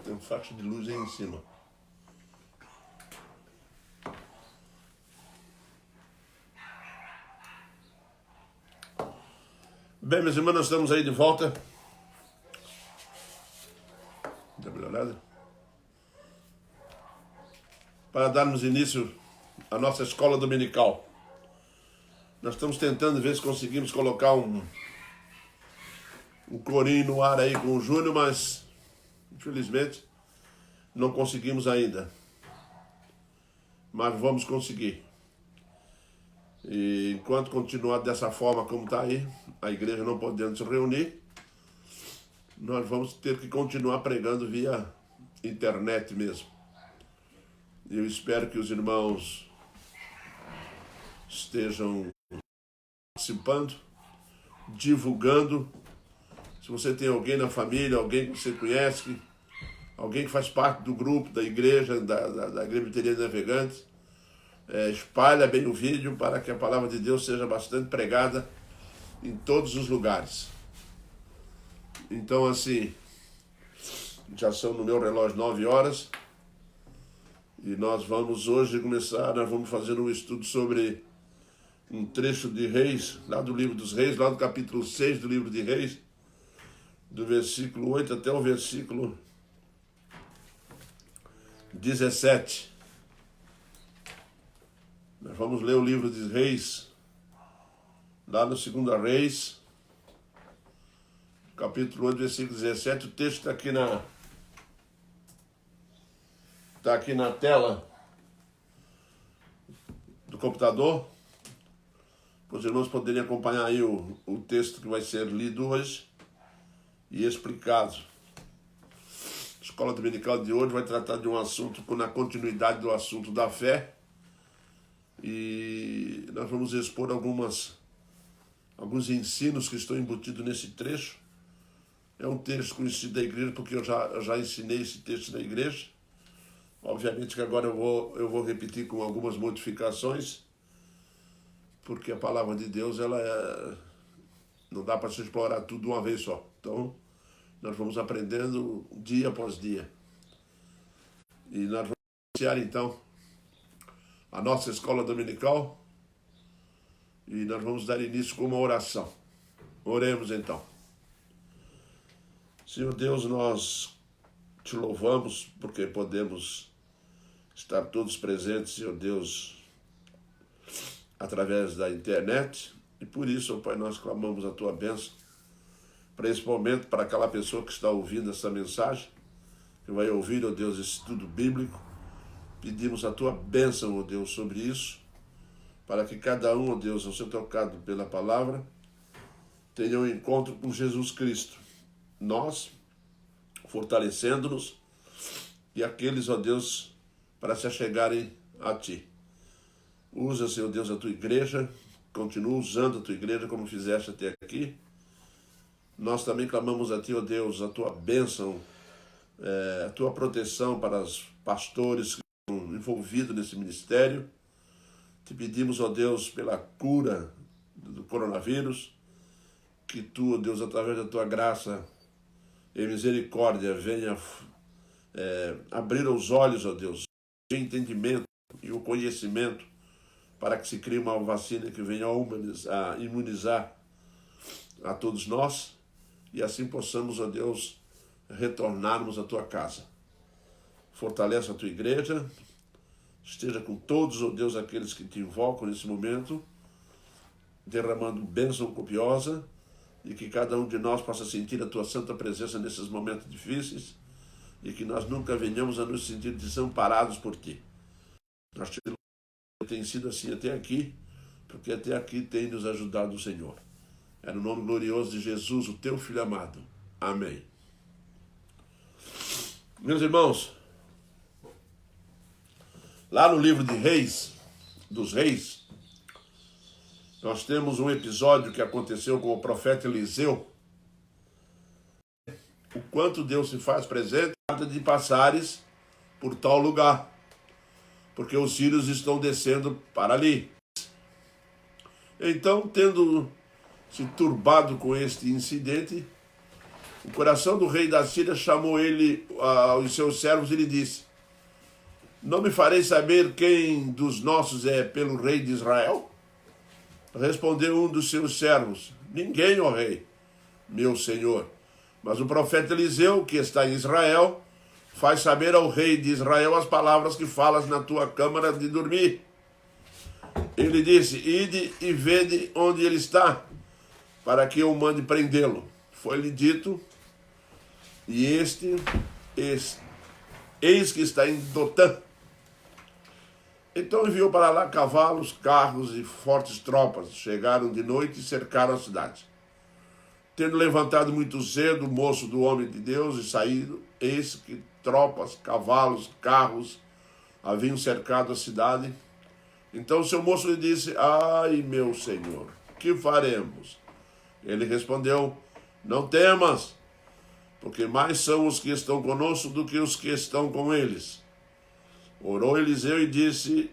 Tem faixa de luz aí em cima. Bem, meus irmãos, nós estamos aí de volta. Dá melhorada? Para darmos início à nossa escola dominical. Nós estamos tentando ver se conseguimos colocar um corinho no ar aí com o Júnior, mas infelizmente não conseguimos ainda. Mas vamos conseguir. E enquanto continuar dessa forma como está aí, a igreja não podendo se reunir, nós vamos ter que continuar pregando via internet mesmo. E eu espero que os irmãos estejam participando, divulgando. Se você tem alguém na família, alguém que você conhece, alguém que faz parte do grupo da igreja, da Igreja Luterana Navegantes, espalha bem o vídeo para que a palavra de Deus seja bastante pregada em todos os lugares. Então, assim, já são no meu relógio 9 horas e nós vamos hoje nós vamos fazer um estudo sobre um trecho de Reis, lá do livro dos Reis, lá do capítulo 6 do livro de Reis, do versículo 8 até o versículo 17. Nós vamos ler o livro de Reis, lá no 2 Reis, capítulo 8, versículo 17. O texto está aqui na tela do computador. Os irmãos poderem acompanhar aí o texto que vai ser lido hoje e explicado. A escola dominical de hoje vai tratar de um assunto na continuidade do assunto da fé. E nós vamos expor alguns ensinos que estão embutidos nesse trecho. É um texto conhecido da igreja, porque eu já ensinei esse texto na igreja. Obviamente que agora eu vou repetir com algumas modificações, porque a palavra de Deus não dá para se explorar tudo de uma vez só. Então, nós vamos aprendendo dia após dia. E nós vamos iniciar, então, a nossa escola dominical, e nós vamos dar início com uma oração. Oremos então. Senhor Deus, nós te louvamos porque podemos estar todos presentes, Senhor Deus, através da internet, e por isso, ó Pai, nós clamamos a tua bênção para esse momento, para aquela pessoa que está ouvindo essa mensagem, que vai ouvir, ó Deus, esse estudo bíblico. Pedimos a tua bênção, ó Deus, sobre isso, para que cada um, ó Deus, ao ser tocado pela palavra, tenha um encontro com Jesus Cristo. Nós, fortalecendo-nos, e aqueles, ó Deus, para se achegarem a ti. Usa, Senhor Deus, a tua igreja, continua usando a tua igreja como fizeste até aqui. Nós também clamamos a ti, ó Deus, a tua bênção, a tua proteção para os pastores envolvido nesse ministério. Te pedimos, ó Deus, pela cura do coronavírus, que tu, ó Deus, através da tua graça e misericórdia, venha abrir os olhos, ó Deus, o entendimento e o conhecimento, para que se crie uma vacina que venha a imunizar a todos nós, e assim possamos, ó Deus, retornarmos à tua casa. Fortalece a tua igreja, esteja com todos, ó Deus, aqueles que te invocam nesse momento, derramando bênção copiosa, e que cada um de nós possa sentir a tua santa presença nesses momentos difíceis, e que nós nunca venhamos a nos sentir desamparados por ti. Nós te louvamos, tem sido assim até aqui, porque até aqui tem nos ajudado o Senhor. É no nome glorioso de Jesus, o teu Filho amado. Amém. Meus irmãos, lá no livro de Reis, dos Reis, nós temos um episódio que aconteceu com o profeta Eliseu. O quanto Deus se faz presente de passares por tal lugar, porque os sírios estão descendo para ali. Então, tendo se turbado com este incidente, o coração do rei da Síria chamou ele aos seus servos e lhe disse: não me farei saber quem dos nossos é pelo rei de Israel? Respondeu um dos seus servos: ninguém, ó rei, meu senhor. Mas o profeta Eliseu, que está em Israel, faz saber ao rei de Israel as palavras que falas na tua câmara de dormir. Ele disse: ide e vede onde ele está, para que eu mande prendê-lo. Foi-lhe dito, e eis que está em Dotã. Então enviou para lá cavalos, carros e fortes tropas. Chegaram de noite e cercaram a cidade. Tendo levantado muito cedo o moço do homem de Deus e saído, eis que tropas, cavalos, carros haviam cercado a cidade. Então o seu moço lhe disse: ai, meu senhor, que faremos? Ele respondeu: não temas, porque mais são os que estão conosco do que os que estão com eles. Orou Eliseu e disse: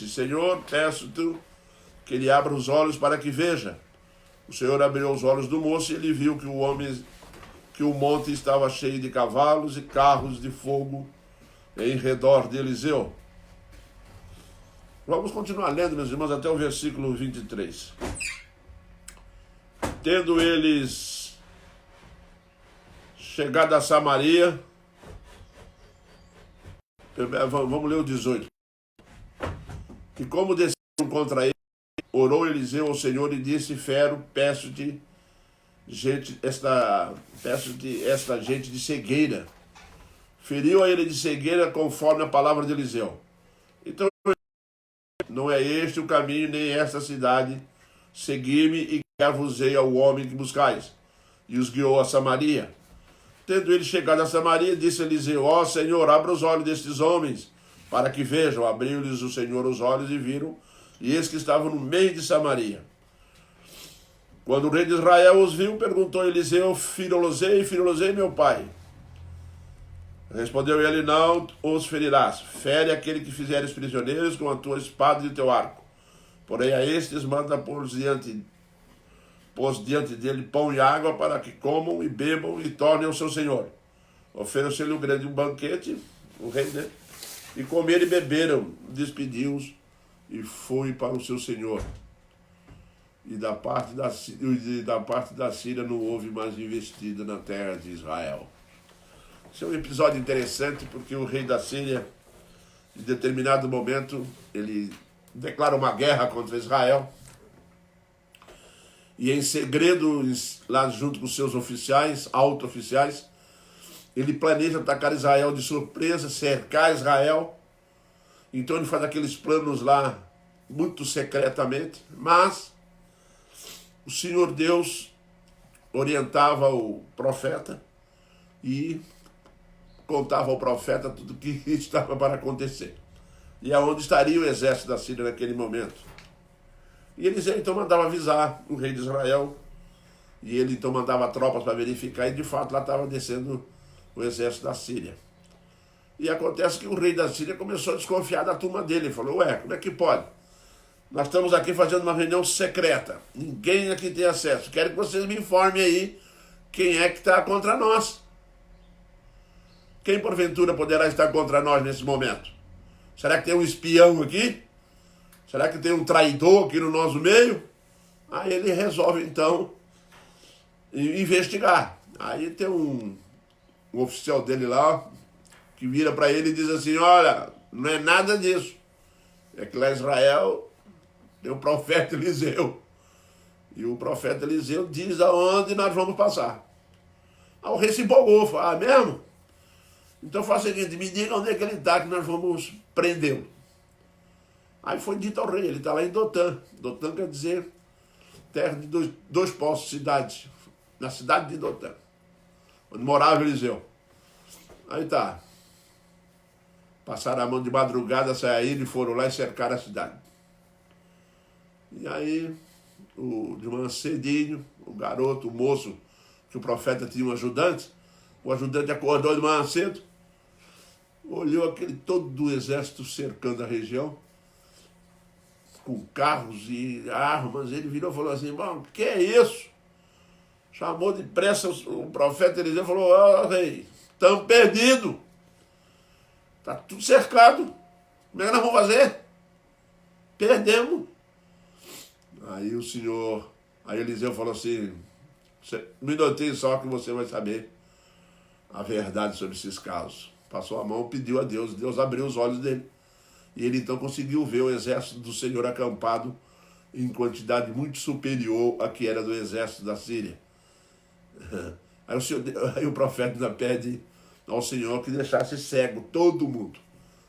Senhor, peço-te que ele abra os olhos para que veja. O Senhor abriu os olhos do moço e ele viu que o monte estava cheio de cavalos e carros de fogo em redor de Eliseu. Vamos continuar lendo, meus irmãos, até o versículo 23. Tendo eles chegado a Samaria, vamos ler o 18. E como desceram contra ele, orou Eliseu ao Senhor e disse: Fero, peço-te esta gente de cegueira. Feriu a ele de cegueira conforme a palavra de Eliseu. Então, não é este o caminho, nem esta cidade. Segui-me e guiar-vos-ei ao homem que buscais. E os guiou a Samaria. Tendo ele chegado a Samaria, disse Eliseu: ó Senhor, abra os olhos destes homens, para que vejam. Abriu-lhes o Senhor os olhos e viram, e eis que estavam no meio de Samaria. Quando o rei de Israel os viu, perguntou a Eliseu: Filolosei, meu pai? Respondeu ele: não os ferirás. Fere aquele que fizeres prisioneiros com a tua espada e o teu arco. Porém a estes manda pôs diante dele pão e água, para que comam e bebam e tornem ao seu senhor. Ofereceu-lhe um grande banquete, o rei, né? E comeram e beberam, despediu-os e foi para o seu senhor. E da parte da Síria não houve mais investida na terra de Israel. Esse é um episódio interessante, porque o rei da Síria, em determinado momento, ele declara uma guerra contra Israel. E em segredo, lá junto com seus oficiais, alto-oficiais, ele planeja atacar Israel de surpresa, cercar Israel. Então ele faz aqueles planos lá, muito secretamente, mas o Senhor Deus orientava o profeta e contava ao profeta tudo o que estava para acontecer. E aonde estaria o exército da Síria naquele momento. E Eliseu então mandava avisar o rei de Israel, e ele então mandava tropas para verificar, e de fato lá estava descendo o exército da Síria. E acontece que o rei da Síria começou a desconfiar da turma dele. Ele falou: ué, como é que pode? Nós estamos aqui fazendo uma reunião secreta, ninguém aqui tem acesso. Quero que vocês me informem aí quem é que está contra nós. Quem porventura poderá estar contra nós nesse momento? Será que tem um espião aqui? Será que tem um traidor aqui no nosso meio? Aí ele resolve, então, investigar. Aí tem um oficial dele lá, que vira para ele e diz assim: olha, não é nada disso. É que lá em Israel tem o profeta Eliseu. E o profeta Eliseu diz aonde nós vamos passar. Aí o rei se empolgou, falou: ah, mesmo? Então faz o seguinte, me diga onde é que ele está, que nós vamos prendê-lo. Aí foi dito ao rei: ele está lá em Dotã. Dotã quer dizer terra de dois poços, cidade. Na cidade de Dotã, onde morava Eliseu. Aí tá. Passaram a mão de madrugada, saíram e foram lá e cercaram a cidade. E aí, de manhã cedinho, o garoto, o moço, que o profeta tinha um ajudante, o ajudante acordou de manhã cedo, olhou aquele todo o exército cercando a região, com carros e armas. Ele virou e falou assim: bom, o que é isso? chamou depressa o profeta Eliseu e falou: ó, rei, estamos perdidos. Está tudo cercado. Como é que nós vamos fazer? Perdemos. Aí Eliseu falou assim: um minutinho só que você vai saber a verdade sobre esses casos. Passou a mão, pediu a Deus, Deus abriu os olhos dele. E ele então conseguiu ver o exército do Senhor acampado em quantidade muito superior à que era do exército da Síria. Aí o profeta ainda pede ao Senhor que deixasse cego todo mundo.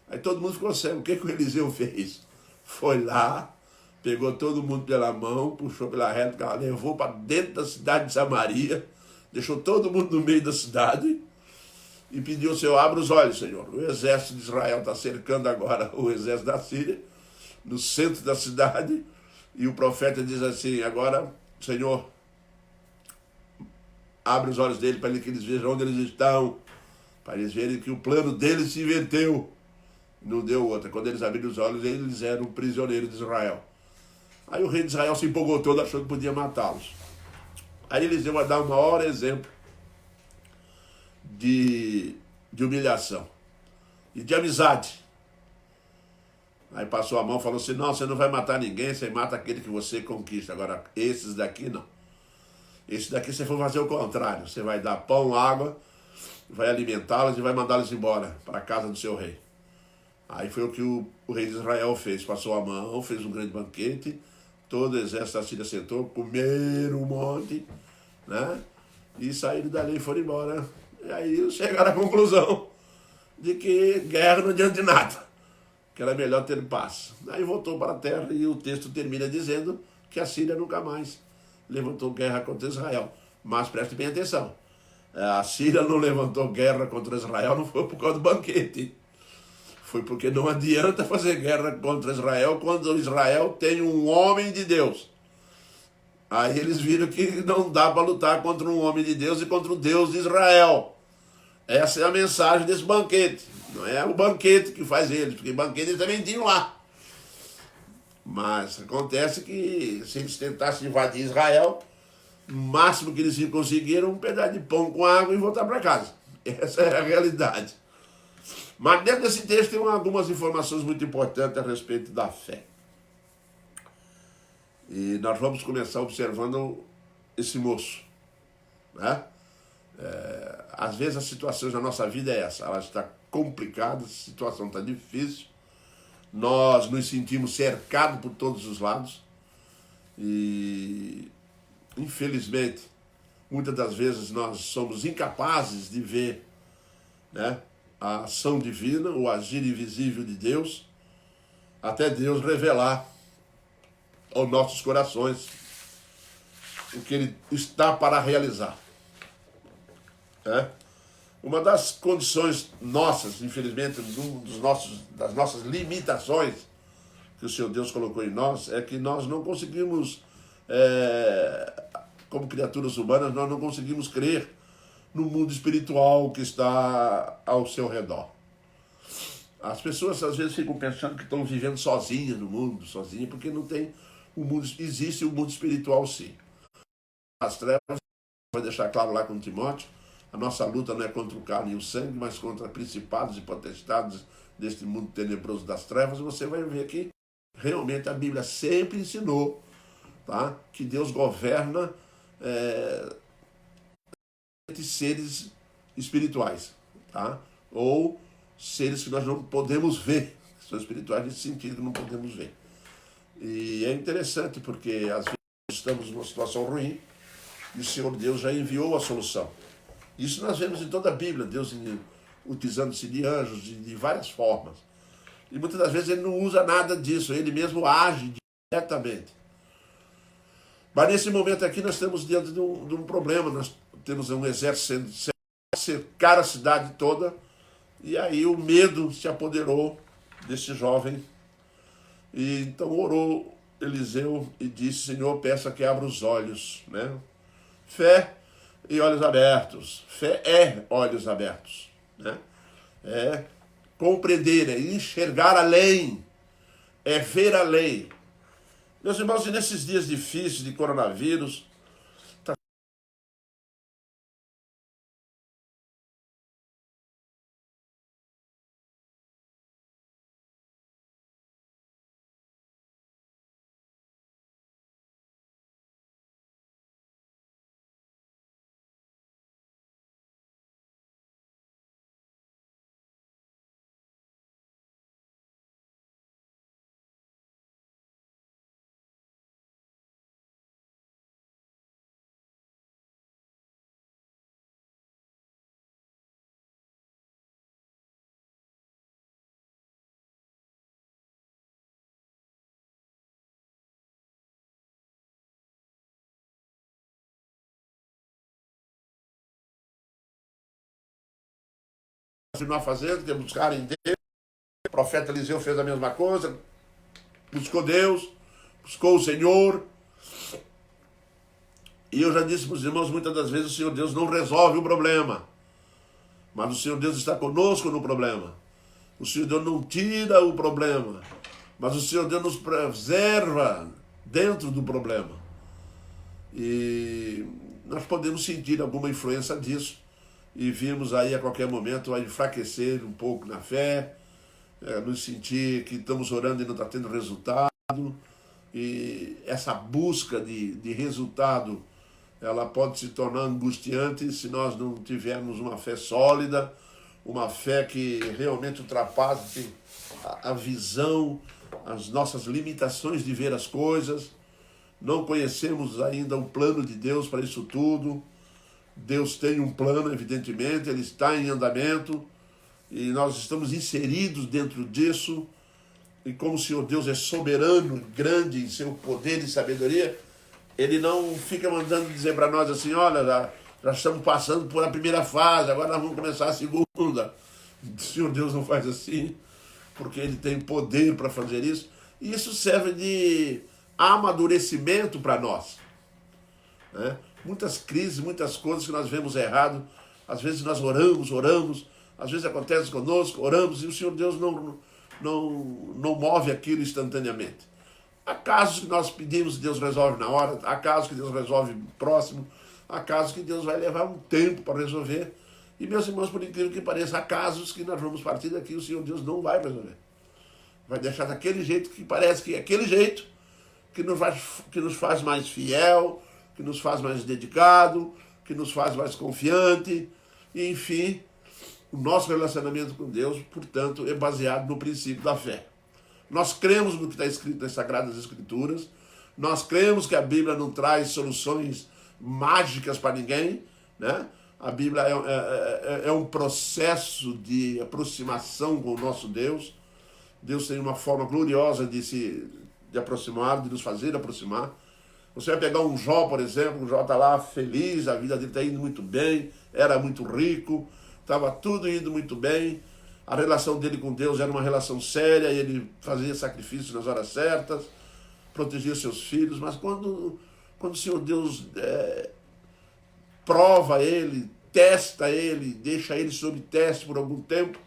Aí todo mundo ficou cego. O que o Eliseu fez? Foi lá, pegou todo mundo pela mão, puxou pela reta, levou para dentro da cidade de Samaria, deixou todo mundo no meio da cidade e pediu ao Senhor: abra os olhos, Senhor. O exército de Israel está cercando agora o exército da Síria, no centro da cidade, e o profeta diz assim: agora, Senhor, abre os olhos dele para que eles vejam onde eles estão, para eles verem que o plano deles se inverteu. Não deu outra. Quando eles abriram os olhos, eles eram prisioneiros de Israel. Aí o rei de Israel se empolgou todo, achou que podia matá-los. Aí Eliseu vai dar o maior exemplo de humilhação e de amizade. Aí passou a mão e falou assim: não, você não vai matar ninguém, você mata aquele que você conquista. Agora, esses daqui não. Esse daqui você for fazer o contrário. Você vai dar pão, água, vai alimentá-los e vai mandá-los embora para a casa do seu rei. Aí foi o que o rei de Israel fez. Passou a mão, fez um grande banquete, todo o exército da Síria sentou, comeram um monte, né? E saíram dali e foram embora. E aí chegaram à conclusão de que guerra não adianta de nada, que era melhor ter paz. Aí voltou para a terra e o texto termina dizendo que a Síria nunca mais levantou guerra contra Israel. Mas preste bem atenção, a Síria não levantou guerra contra Israel, não foi por causa do banquete. Foi porque não adianta fazer guerra contra Israel quando Israel tem um homem de Deus. Aí eles viram que não dá para lutar contra um homem de Deus e contra o Deus de Israel. Essa é a mensagem desse banquete. Não é o banquete que faz eles, porque banquete eles também tinham lá. Mas acontece que se eles tentassem invadir Israel, o máximo que eles conseguiram um pedaço de pão com água e voltar para casa. Essa é a realidade. Mas dentro desse texto tem algumas informações muito importantes a respeito da fé. E nós vamos começar observando esse moço, né? Às vezes as situações da nossa vida é essa, ela está complicada, a situação está difícil, nós nos sentimos cercados por todos os lados e, infelizmente, muitas das vezes nós somos incapazes de ver, né, a ação divina, o agir invisível de Deus, até Deus revelar aos nossos corações o que Ele está para realizar. Uma das condições nossas, infelizmente, das nossas limitações que o Senhor Deus colocou em nós, é que nós não conseguimos, como criaturas humanas, nós não conseguimos crer no mundo espiritual que está ao seu redor. As pessoas às vezes ficam pensando que estão vivendo sozinhas no mundo, sozinhas, porque não tem o mundo, existe o mundo espiritual sim. As trevas, vai deixar claro lá com Timóteo, a nossa luta não é contra o carne e o sangue, mas contra principados e potestades deste mundo tenebroso das trevas. Você vai ver que realmente a Bíblia sempre ensinou, tá, que Deus governa seres espirituais, tá? Ou seres que nós não podemos ver, que são espirituais nesse sentido que não podemos ver. E é interessante porque às vezes estamos numa situação ruim e o Senhor Deus já enviou a solução. Isso nós vemos em toda a Bíblia, Deus utilizando-se de anjos de várias formas. E muitas das vezes Ele não usa nada disso, Ele mesmo age diretamente. Mas nesse momento aqui nós estamos diante de um problema, nós temos um exército cercar a cidade toda, e aí o medo se apoderou desse jovem. E então orou Eliseu e disse: Senhor, peça que abra os olhos, né? Fé e olhos abertos. Fé é olhos abertos, né? É compreender, é enxergar além, é ver além. Meus irmãos, e nesses dias difíceis de coronavírus, continuar fazendo, que é buscar em Deus. O profeta Eliseu fez a mesma coisa, buscou Deus, buscou o Senhor. E eu já disse para os irmãos, muitas das vezes o Senhor Deus não resolve o problema, mas o Senhor Deus está conosco no problema. O Senhor Deus não tira o problema, mas o Senhor Deus nos preserva dentro do problema. E nós podemos sentir alguma influência disso e virmos aí a qualquer momento a enfraquecer um pouco na fé, nos sentir que estamos orando e não está tendo resultado. E essa busca de resultado, ela pode se tornar angustiante se nós não tivermos uma fé sólida, uma fé que realmente ultrapasse a visão, as nossas limitações de ver as coisas. Não conhecemos ainda o plano de Deus para isso tudo. Deus tem um plano, evidentemente, ele está em andamento e nós estamos inseridos dentro disso. E como o Senhor Deus é soberano, grande em seu poder e sabedoria, ele não fica mandando dizer para nós assim, olha, já estamos passando por a primeira fase, agora nós vamos começar a segunda. O Senhor Deus não faz assim, porque ele tem poder para fazer isso. E isso serve de amadurecimento para nós, né? Muitas crises, muitas coisas que nós vemos errado, às vezes nós oramos, às vezes acontece conosco, oramos e o Senhor Deus não move aquilo instantaneamente. Há casos que nós pedimos e Deus resolve na hora, há casos que Deus resolve próximo, há casos que Deus vai levar um tempo para resolver. E meus irmãos, por incrível que pareça, há casos que nós vamos partir daqui e o Senhor Deus não vai resolver. Vai deixar daquele jeito que parece que é aquele jeito que nos faz mais fiel, que nos faz mais dedicado, que nos faz mais confiante. E, enfim, o nosso relacionamento com Deus, portanto, é baseado no princípio da fé. Nós cremos no que está escrito nas Sagradas Escrituras, nós cremos que a Bíblia não traz soluções mágicas para ninguém, né? A Bíblia é um processo de aproximação com o nosso Deus. Deus tem uma forma gloriosa de aproximar, de nos fazer aproximar. Você vai pegar um Jó, por exemplo, o Jó está lá feliz, a vida dele está indo muito bem, era muito rico, estava tudo indo muito bem, a relação dele com Deus era uma relação séria, ele fazia sacrifícios nas horas certas, protegia seus filhos, mas quando o Senhor Deus prova ele, testa ele, deixa ele sob teste por algum tempo,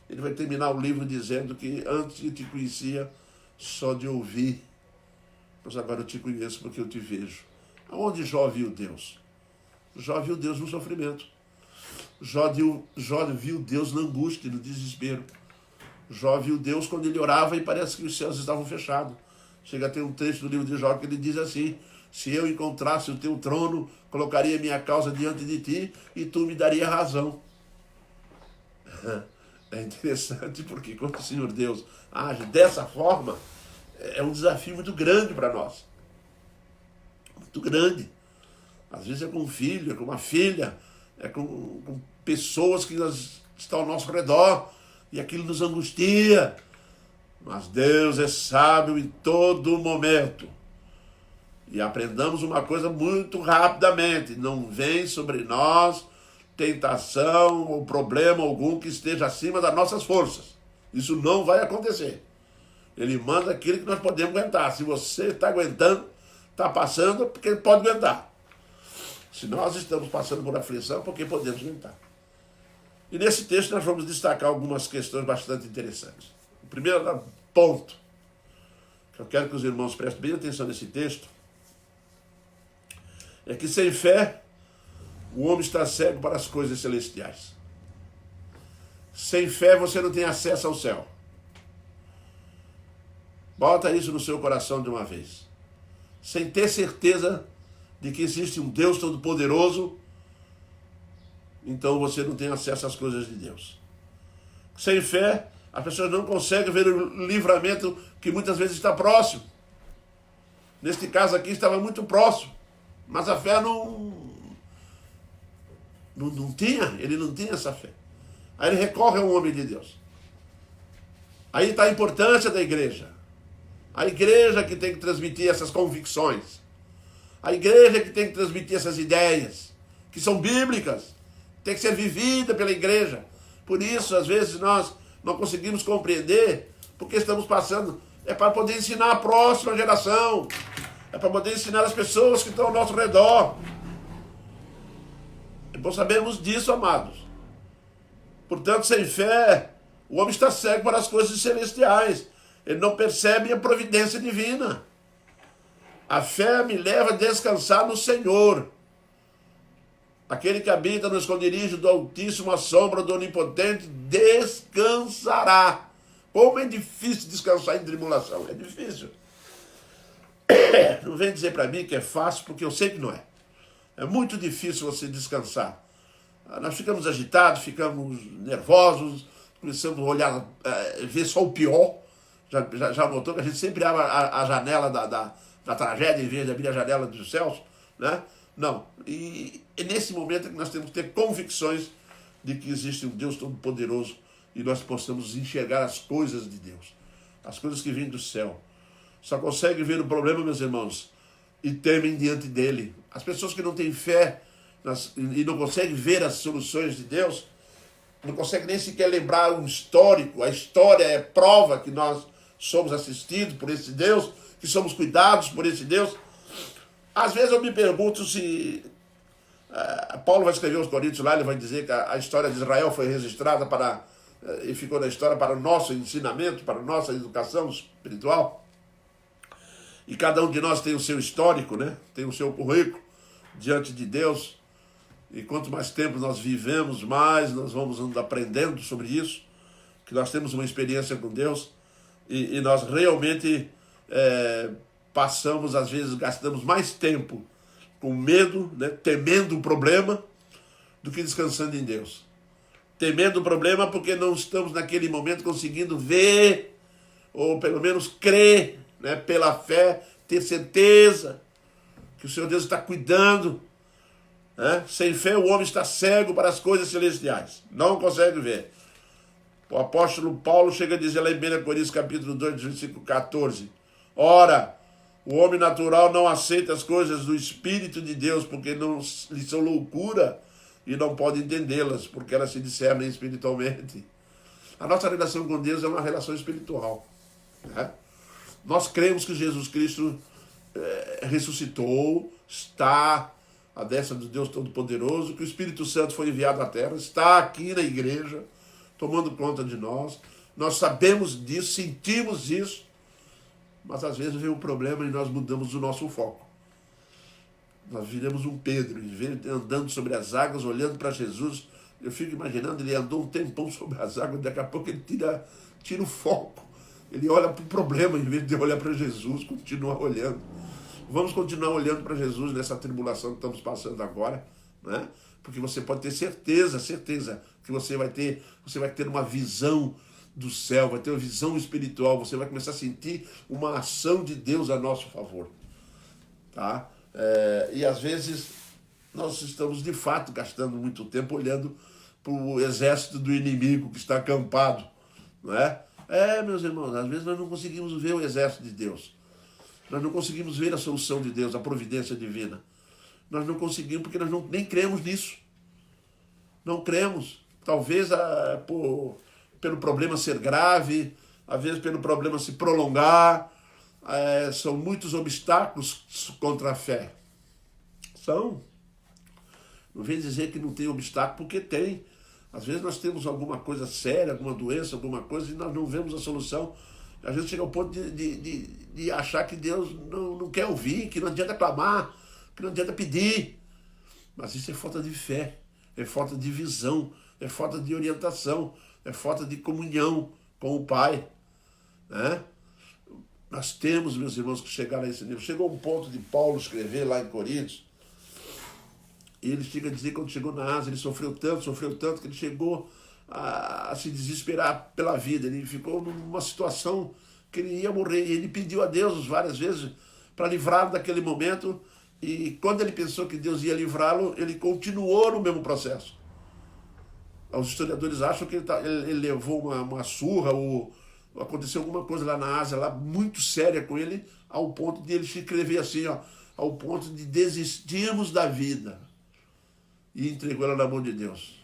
ele vai terminar o livro dizendo que antes eu te conhecia só de ouvir, mas agora eu te conheço porque eu te vejo. Aonde Jó viu Deus? Jó viu Deus no sofrimento. Jó viu Deus na angústia, no desespero. Jó viu Deus quando ele orava e parece que os céus estavam fechados. Chega a ter um trecho do livro de Jó que ele diz assim: se eu encontrasse o teu trono, colocaria minha causa diante de ti e tu me daria razão. É interessante porque quando o Senhor Deus age dessa forma, é um desafio muito grande para nós. Muito grande. Às vezes é com um filho, é com uma filha, é com pessoas que estão ao nosso redor e aquilo nos angustia. Mas Deus é sábio em todo momento. E aprendamos uma coisa muito rapidamente: não vem sobre nós tentação ou problema algum que esteja acima das nossas forças. Isso não vai acontecer. Ele manda aquilo que nós podemos aguentar. Se você está aguentando, está passando, porque ele pode aguentar. Se nós estamos passando por aflição, porque podemos aguentar. E nesse texto nós vamos destacar algumas questões bastante interessantes. O primeiro ponto, que eu quero que os irmãos prestem bem atenção nesse texto, é que sem fé, o homem está cego para as coisas celestiais. Sem fé você não tem acesso ao céu. Bota isso no seu coração de uma vez. Sem ter certeza de que existe um Deus Todo-Poderoso, então você não tem acesso às coisas de Deus. Sem fé, as pessoas não conseguem ver o livramento que muitas vezes está próximo. Neste caso aqui estava muito próximo, mas a fé ele não tinha essa fé. Aí ele recorre ao homem de Deus. Aí está a importância da igreja. A igreja que tem que transmitir essas convicções. A igreja que tem que transmitir essas ideias, que são bíblicas, tem que ser vivida pela igreja, Por isso, às vezes, nós não conseguimos compreender, porque estamos passando. É para poder ensinar a próxima geração. É para poder ensinar as pessoas que estão ao nosso redor. É bom sabermos disso, amados. Portanto, sem fé, o homem está cego para as coisas celestiais. Ele não percebe a providência divina. A fé me leva a descansar no Senhor. Aquele que habita no esconderijo do Altíssimo, à sombra do Onipotente, descansará. Como é difícil descansar em tribulação. É difícil. Não vem dizer para mim que é fácil, porque eu sei que não é. É muito difícil você descansar. Nós ficamos agitados, ficamos nervosos, começamos a olhar, ver só o pior. Já notou que a gente sempre abre a janela da tragédia em vez de abrir a janela dos céus, né? Não. E é nesse momento que nós temos que ter convicções de que existe um Deus Todo-Poderoso e nós possamos enxergar as coisas de Deus, as coisas que vêm do céu. Só conseguem ver o problema, meus irmãos, e temem diante dele. As pessoas que não têm fé e não conseguem ver as soluções de Deus, não conseguem nem sequer lembrar um histórico. A história é prova que nós somos assistidos por esse Deus, que somos cuidados por esse Deus. Às vezes eu me pergunto se Paulo vai escrever aos Coríntios lá, ele vai dizer que a história de Israel foi registrada e ficou na história para o nosso ensinamento, para a nossa educação espiritual. E cada um de nós tem o seu histórico, né? Tem o seu currículo diante de Deus. E quanto mais tempo nós vivemos, mais nós vamos aprendendo sobre isso, que nós temos uma experiência com Deus e nós realmente passamos, às vezes, gastamos mais tempo com medo, né? Temendo o problema, do que descansando em Deus. Temendo o problema porque não estamos naquele momento conseguindo ver, ou pelo menos crer, né, pela fé, ter certeza que o Senhor Deus está cuidando. Né? Sem fé o homem está cego para as coisas celestiais. Não consegue ver. O apóstolo Paulo chega a dizer lá em 1 Coríntios capítulo 2, versículo 14. Ora, o homem natural não aceita as coisas do Espírito de Deus, porque não lhe são loucura e não pode entendê-las, porque elas se discernem espiritualmente. A nossa relação com Deus é uma relação espiritual. Né? Nós cremos que Jesus Cristo ressuscitou, está à destra do Deus Todo-Poderoso, que o Espírito Santo foi enviado à terra, está aqui na igreja, tomando conta de nós. Nós sabemos disso, sentimos isso, mas às vezes vem um problema e nós mudamos o nosso foco. Nós viramos um Pedro, em vez de andando sobre as águas, olhando para Jesus. Eu fico imaginando, ele andou um tempão sobre as águas, daqui a pouco ele tira o foco. Ele olha para o problema, em vez de olhar para Jesus, continua olhando. Vamos continuar olhando para Jesus nessa tribulação que estamos passando agora, né? Porque você pode ter certeza que você vai ter uma visão do céu, vai ter uma visão espiritual, você vai começar a sentir uma ação de Deus a nosso favor. Tá? E às vezes nós estamos de fato gastando muito tempo olhando para o exército do inimigo que está acampado, não é? Meus irmãos, às vezes nós não conseguimos ver o exército de Deus. Nós não conseguimos ver a solução de Deus, a providência divina. Nós não conseguimos porque nós nem cremos nisso. Não cremos. Talvez pelo problema ser grave, às vezes pelo problema se prolongar. São muitos obstáculos contra a fé. São. Não vem dizer que não tem obstáculo, porque tem. Às vezes nós temos alguma coisa séria, alguma doença, alguma coisa, e nós não vemos a solução. Às vezes chega ao ponto de achar que Deus não quer ouvir, que não adianta clamar, que não adianta pedir. Mas isso é falta de fé, é falta de visão, é falta de orientação, é falta de comunhão com o Pai. Né? Nós temos, meus irmãos, que chegar a esse nível. Chegou um ponto de Paulo escrever lá em Coríntios, e ele chega a dizer que quando chegou na Ásia, ele sofreu tanto, que ele chegou a se desesperar pela vida. Ele ficou numa situação que ele ia morrer. E ele pediu a Deus várias vezes para livrá-lo daquele momento. E quando ele pensou que Deus ia livrá-lo, ele continuou no mesmo processo. Os historiadores acham que ele levou uma surra, ou aconteceu alguma coisa lá na Ásia, lá muito séria com ele, ao ponto de ele escrever assim, ao ponto de desistirmos da vida. E entregou ela na mão de Deus.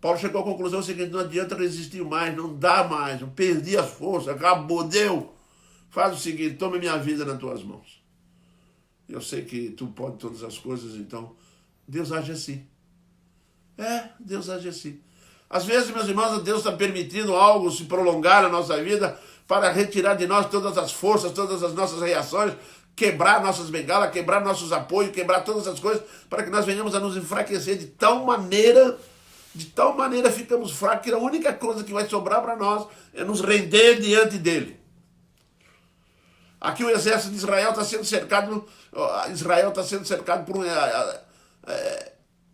Paulo chegou à conclusão seguinte: não adianta resistir mais, não dá mais, eu perdi as forças, acabou, deu. Faz o seguinte, toma minha vida nas tuas mãos. Eu sei que tu pode todas as coisas, então Deus age assim. Deus age assim. Às vezes, meus irmãos, Deus está permitindo algo se prolongar na nossa vida para retirar de nós todas as forças, todas as nossas reações, quebrar nossas bengalas, quebrar nossos apoios, quebrar todas as coisas, para que nós venhamos a nos enfraquecer de tal maneira ficamos fracos, que a única coisa que vai sobrar para nós é nos render diante dele. Aqui o exército de Israel está sendo cercado, por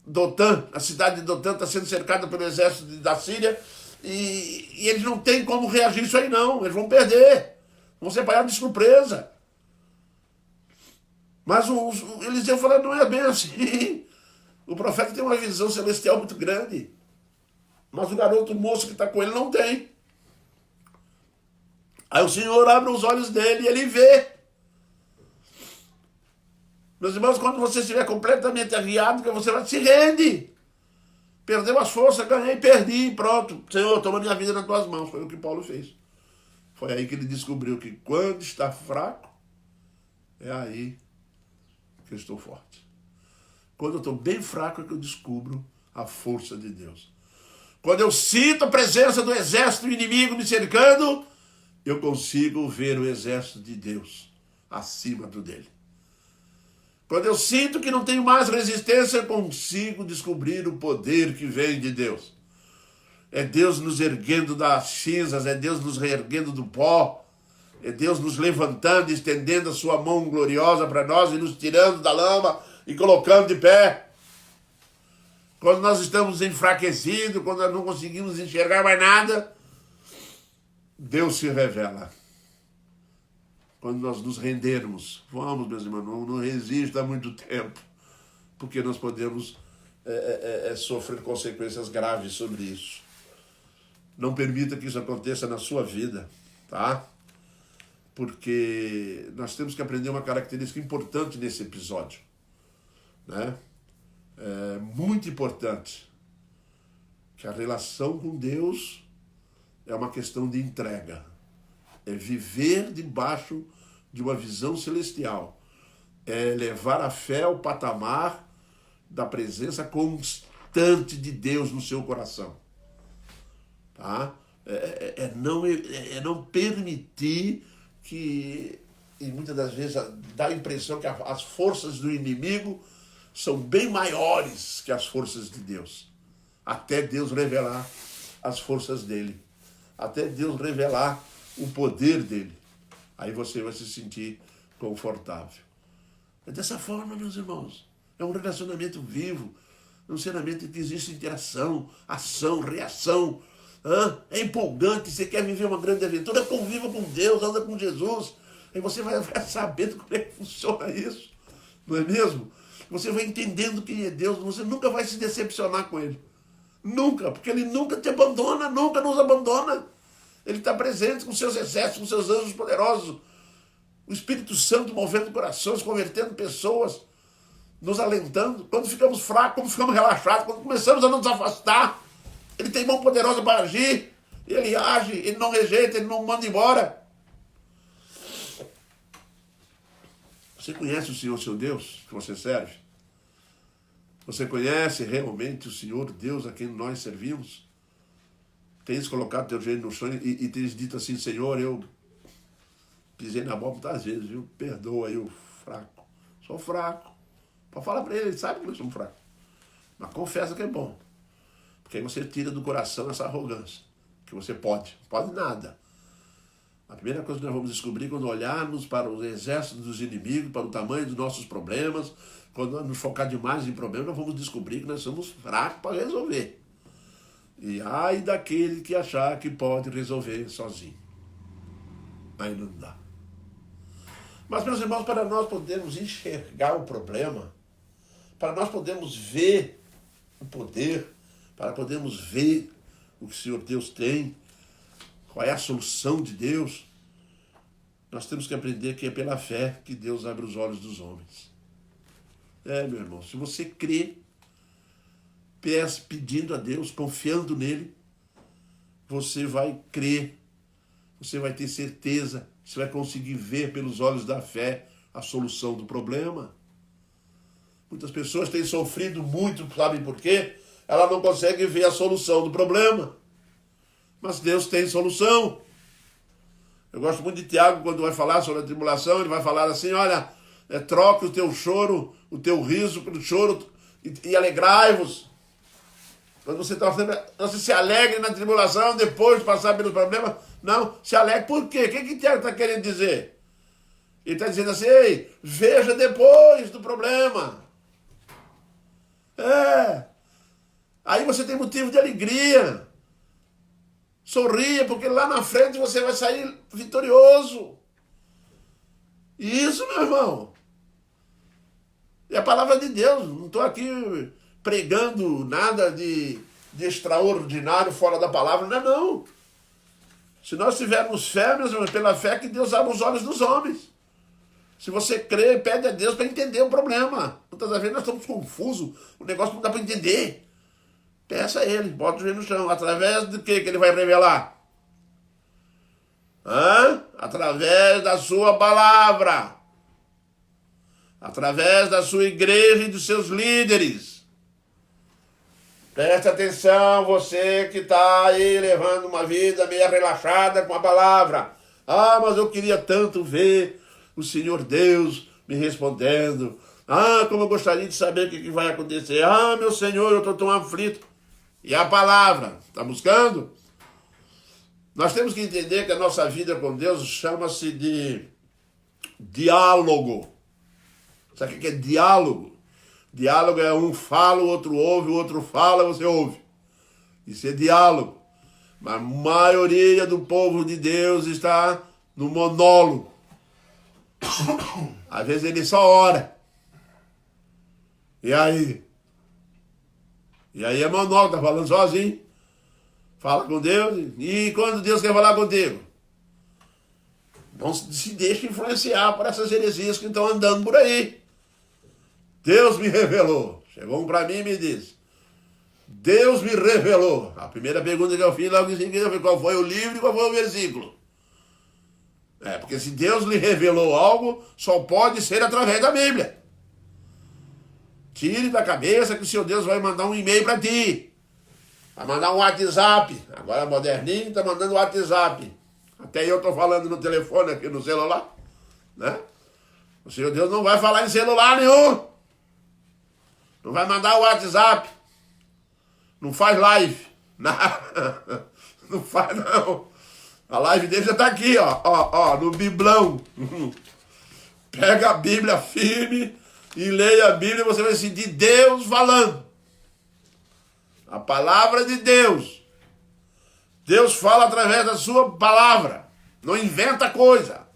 Dotan, a cidade de Dotan está sendo cercada pelo exército da Síria, e eles não têm como reagir isso aí não, eles vão perder, vão ser apanhados de surpresa. Mas o Eliseu falou, não é bem assim. O profeta tem uma visão celestial muito grande, mas o garoto, o moço que está com ele não tem. Aí o Senhor abre os olhos dele e ele vê. Meus irmãos, quando você estiver completamente arriado, você vai se rende. Perdeu as forças, ganhei, perdi, pronto. Senhor, toma minha vida nas tuas mãos. Foi o que Paulo fez. Foi aí que ele descobriu que quando está fraco, é aí que eu estou forte. Quando eu estou bem fraco é que eu descubro a força de Deus. Quando eu sinto a presença do exército inimigo me cercando, eu consigo ver o exército de Deus acima do dele. Quando eu sinto que não tenho mais resistência, eu consigo descobrir o poder que vem de Deus. É Deus nos erguendo das cinzas, é Deus nos reerguendo do pó, é Deus nos levantando, estendendo a sua mão gloriosa para nós e nos tirando da lama e colocando de pé. Quando nós estamos enfraquecidos, quando nós não conseguimos enxergar mais nada, Deus se revela. Quando nós nos rendermos, vamos, meus irmãos, não resista muito tempo, porque nós podemos sofrer consequências graves sobre isso. Não permita que isso aconteça na sua vida, tá? Porque nós temos que aprender uma característica importante nesse episódio, né? É muito importante que a relação com Deus é uma questão de entrega. É viver debaixo de uma visão celestial. É levar a fé ao patamar da presença constante de Deus no seu coração. Tá? É não permitir que, e muitas das vezes dá a impressão que as forças do inimigo são bem maiores que as forças de Deus. Até Deus revelar as forças dele. Até Deus revelar o poder dele. Aí você vai se sentir confortável. É dessa forma, meus irmãos. É um relacionamento vivo. É um relacionamento em que existe interação, ação, reação. É empolgante. Você quer viver uma grande aventura? Conviva com Deus, anda com Jesus. Aí você vai sabendo como é que funciona isso. Não é mesmo? Você vai entendendo quem é Deus. Você nunca vai se decepcionar com ele. Nunca, porque ele nunca te abandona, nunca nos abandona. Ele está presente com seus exércitos, com seus anjos poderosos. O Espírito Santo movendo corações, convertendo pessoas, nos alentando. Quando ficamos fracos, quando ficamos relaxados, quando começamos a nos afastar, ele tem mão poderosa para agir. Ele age, ele não rejeita, ele não manda embora. Você conhece o Senhor, seu Deus, que você serve? Você conhece realmente o Senhor Deus a quem nós servimos? Tens colocado teu joelho no chão e tens dito assim, Senhor, eu pisei na bola muitas vezes, viu? Perdoa aí o fraco. Sou fraco. Pode falar para ele sabe que nós somos fracos. Mas confessa que é bom. Porque aí você tira do coração essa arrogância. Que você pode nada. A primeira coisa que nós vamos descobrir quando olharmos para os exércitos dos inimigos, para o tamanho dos nossos problemas, quando nós nos focar demais em problemas, nós vamos descobrir que nós somos fracos para resolver. E ai daquele que achar que pode resolver sozinho. Aí não dá. Mas, meus irmãos, para nós podermos enxergar o problema, para nós podermos ver o poder, para podermos ver o que o Senhor Deus tem, qual é a solução de Deus, nós temos que aprender que é pela fé que Deus abre os olhos dos homens. Meu irmão, se você crê, pedindo a Deus, confiando nele, você vai crer, você vai ter certeza, você vai conseguir ver pelos olhos da fé a solução do problema. Muitas pessoas têm sofrido muito, sabem por quê? Ela não consegue ver a solução do problema. Mas Deus tem solução. Eu gosto muito de Tiago, quando vai falar sobre a tribulação, ele vai falar assim, olha, troque o teu choro, o teu riso pelo choro e alegrai-vos. Quando você se alegre na tribulação, depois de passar pelos problemas, não, se alegre. Por quê? O que Tiago está querendo dizer? Ele está dizendo assim, ei, veja depois do problema. Aí você tem motivo de alegria. Sorria, porque lá na frente você vai sair vitorioso. Isso, meu irmão. É a palavra de Deus. Não estou aqui pregando nada de extraordinário fora da palavra. Não é não. Se nós tivermos fé, meus irmãos, pela fé que Deus abre os olhos dos homens. Se você crê, pede a Deus para entender o problema. Muitas vezes nós estamos confusos, o negócio não dá para entender. Peça a ele, bota o joelho no chão. Através do que ele vai revelar? Através da sua palavra. Através da sua igreja e dos seus líderes. Preste atenção, você que está aí levando uma vida meio relaxada com a palavra. Mas eu queria tanto ver o Senhor Deus me respondendo. Como eu gostaria de saber o que vai acontecer. Meu Senhor, eu estou tão aflito. E a palavra, está buscando? Nós temos que entender que a nossa vida com Deus chama-se de diálogo. Sabe o que é diálogo? Diálogo é um fala, o outro ouve, o outro fala, você ouve. Isso é diálogo. Mas a maioria do povo de Deus está no monólogo. Às vezes ele só ora. E aí? E aí é monólogo, tá falando sozinho. Fala com Deus. E quando Deus quer falar contigo? Não se deixe influenciar por essas heresias que estão andando por aí. Deus me revelou. Chegou um para mim e me disse: Deus me revelou. A primeira pergunta que eu fiz logo em seguida foi: qual foi o livro e qual foi o versículo? Porque se Deus lhe revelou algo, só pode ser através da Bíblia. Tire da cabeça que o seu Deus vai mandar um e-mail para ti. Vai mandar um WhatsApp. Agora moderninho está mandando WhatsApp. Até eu estou falando no telefone aqui, no celular. Né? O Senhor Deus não vai falar em celular nenhum. Não vai mandar o WhatsApp. Não faz live. Não faz não. A live dele já está aqui, ó, no Biblão. Pega a Bíblia firme e leia a Bíblia e você vai sentir Deus falando. A palavra de Deus. Deus fala através da sua palavra. Não inventa coisa.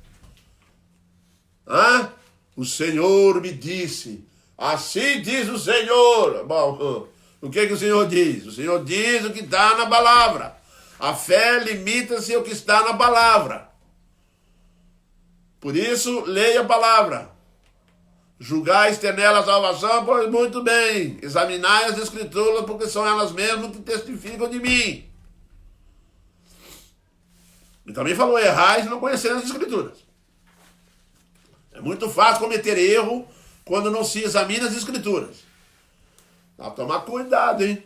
O Senhor me disse. Assim diz o Senhor. Bom, o que o Senhor diz? O Senhor diz o que está na palavra. A fé limita-se ao que está na palavra. Por isso, leia a palavra. Julgais ter nela a salvação, pois muito bem. Examinai as Escrituras, porque são elas mesmas que testificam de mim. E também falou: errais não conhecendo as Escrituras. É muito fácil cometer erro quando não se examina as Escrituras. Dá para tomar cuidado, hein?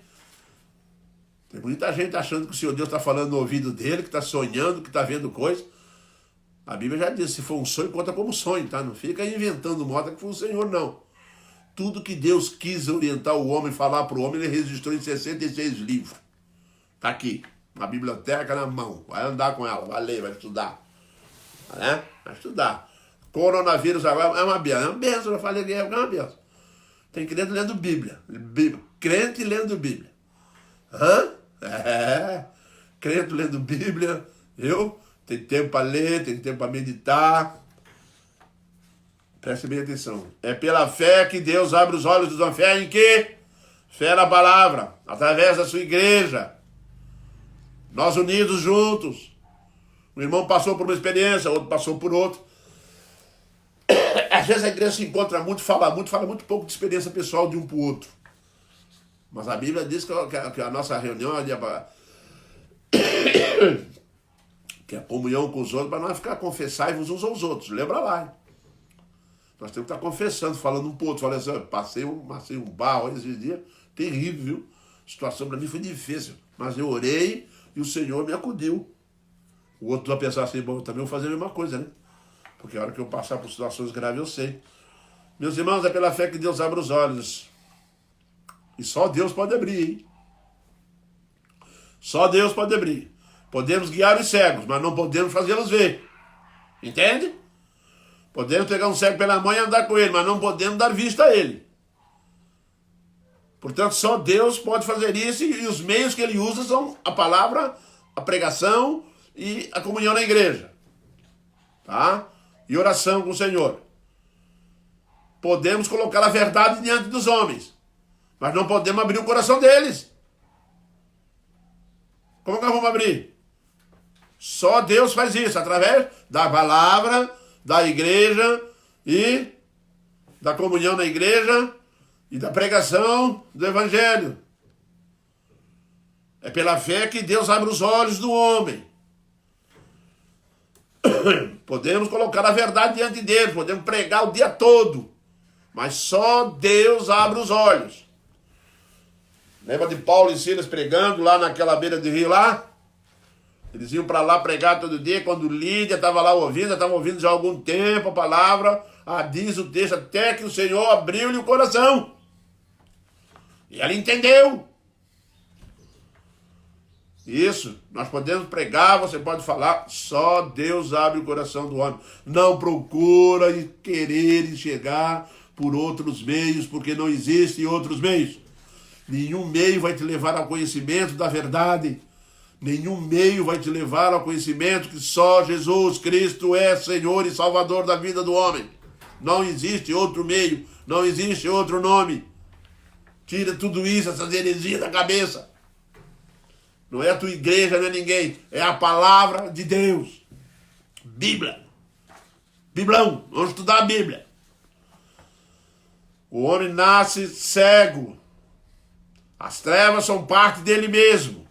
Tem muita gente achando que o Senhor Deus está falando no ouvido dele, que está sonhando, que está vendo coisa. A Bíblia já diz: se for um sonho, conta como sonho, tá? Não fica inventando moda que foi o Senhor, não. Tudo que Deus quis orientar o homem, falar para o homem, ele registrou em 66 livros. Está aqui, na biblioteca na mão. Vai andar com ela, vai ler, vai estudar. Né? Vai estudar. Coronavírus agora é uma benção. É uma benção, eu falei que é uma benção. Tem crente lendo Bíblia. Crente lendo Bíblia. Crente lendo Bíblia. Tem tempo para ler, tem tempo para meditar. Preste bem atenção. É pela fé que Deus abre os olhos dos homens. Fé em quê? Fé na palavra, através da sua igreja. Nós unidos juntos. Um irmão passou por uma experiência, outro passou por outra. Às vezes a igreja se encontra muito, fala muito pouco de experiência pessoal de um para o outro. Mas a Bíblia diz que a nossa reunião é que é a comunhão com os outros, para nós ficar confessai-vos uns aos outros. Lembra lá, hein? Nós temos que estar confessando, falando um pro outro. Falando assim, passei um barro esses dias, terrível, viu? A situação para mim foi difícil. Mas eu orei e o Senhor me acudiu. O outro vai pensar assim, bom, eu também vou fazer a mesma coisa, né? Porque a hora que eu passar por situações graves, eu sei. Meus irmãos, é pela fé que Deus abre os olhos. E só Deus pode abrir, hein? Só Deus pode abrir. Podemos guiar os cegos, mas não podemos fazê-los ver. Entende? Podemos pegar um cego pela mão e andar com ele, mas não podemos dar vista a ele. Portanto, só Deus pode fazer isso e os meios que ele usa são a palavra, a pregação e a comunhão na igreja. Tá? E oração com o Senhor. Podemos colocar a verdade diante dos homens, mas não podemos abrir o coração deles. Como que nós vamos abrir? Só Deus faz isso, através da palavra, da igreja e da comunhão na igreja e da pregação do evangelho. É pela fé que Deus abre os olhos do homem. Podemos colocar a verdade diante dele, podemos pregar o dia todo, mas só Deus abre os olhos. Lembra de Paulo e Silas pregando lá naquela beira de rio lá? Eles iam para lá pregar todo dia, quando Lídia estava lá ouvindo, estava ouvindo já há algum tempo a palavra, diz o texto, até que o Senhor abriu-lhe o coração. E ela entendeu. Isso, nós podemos pregar, você pode falar, só Deus abre o coração do homem. Não procura querer enxergar por outros meios, porque não existem outros meios. Nenhum meio vai te levar ao conhecimento da verdade. Nenhum meio vai te levar ao conhecimento que só Jesus Cristo é Senhor e Salvador da vida do homem. Não existe outro meio, não existe outro nome. Tira tudo isso, essas heresias da cabeça. Não é a tua igreja, não é ninguém. É a palavra de Deus. Bíblia. Biblão, vamos estudar a Bíblia. O homem nasce cego. As trevas são parte dele mesmo.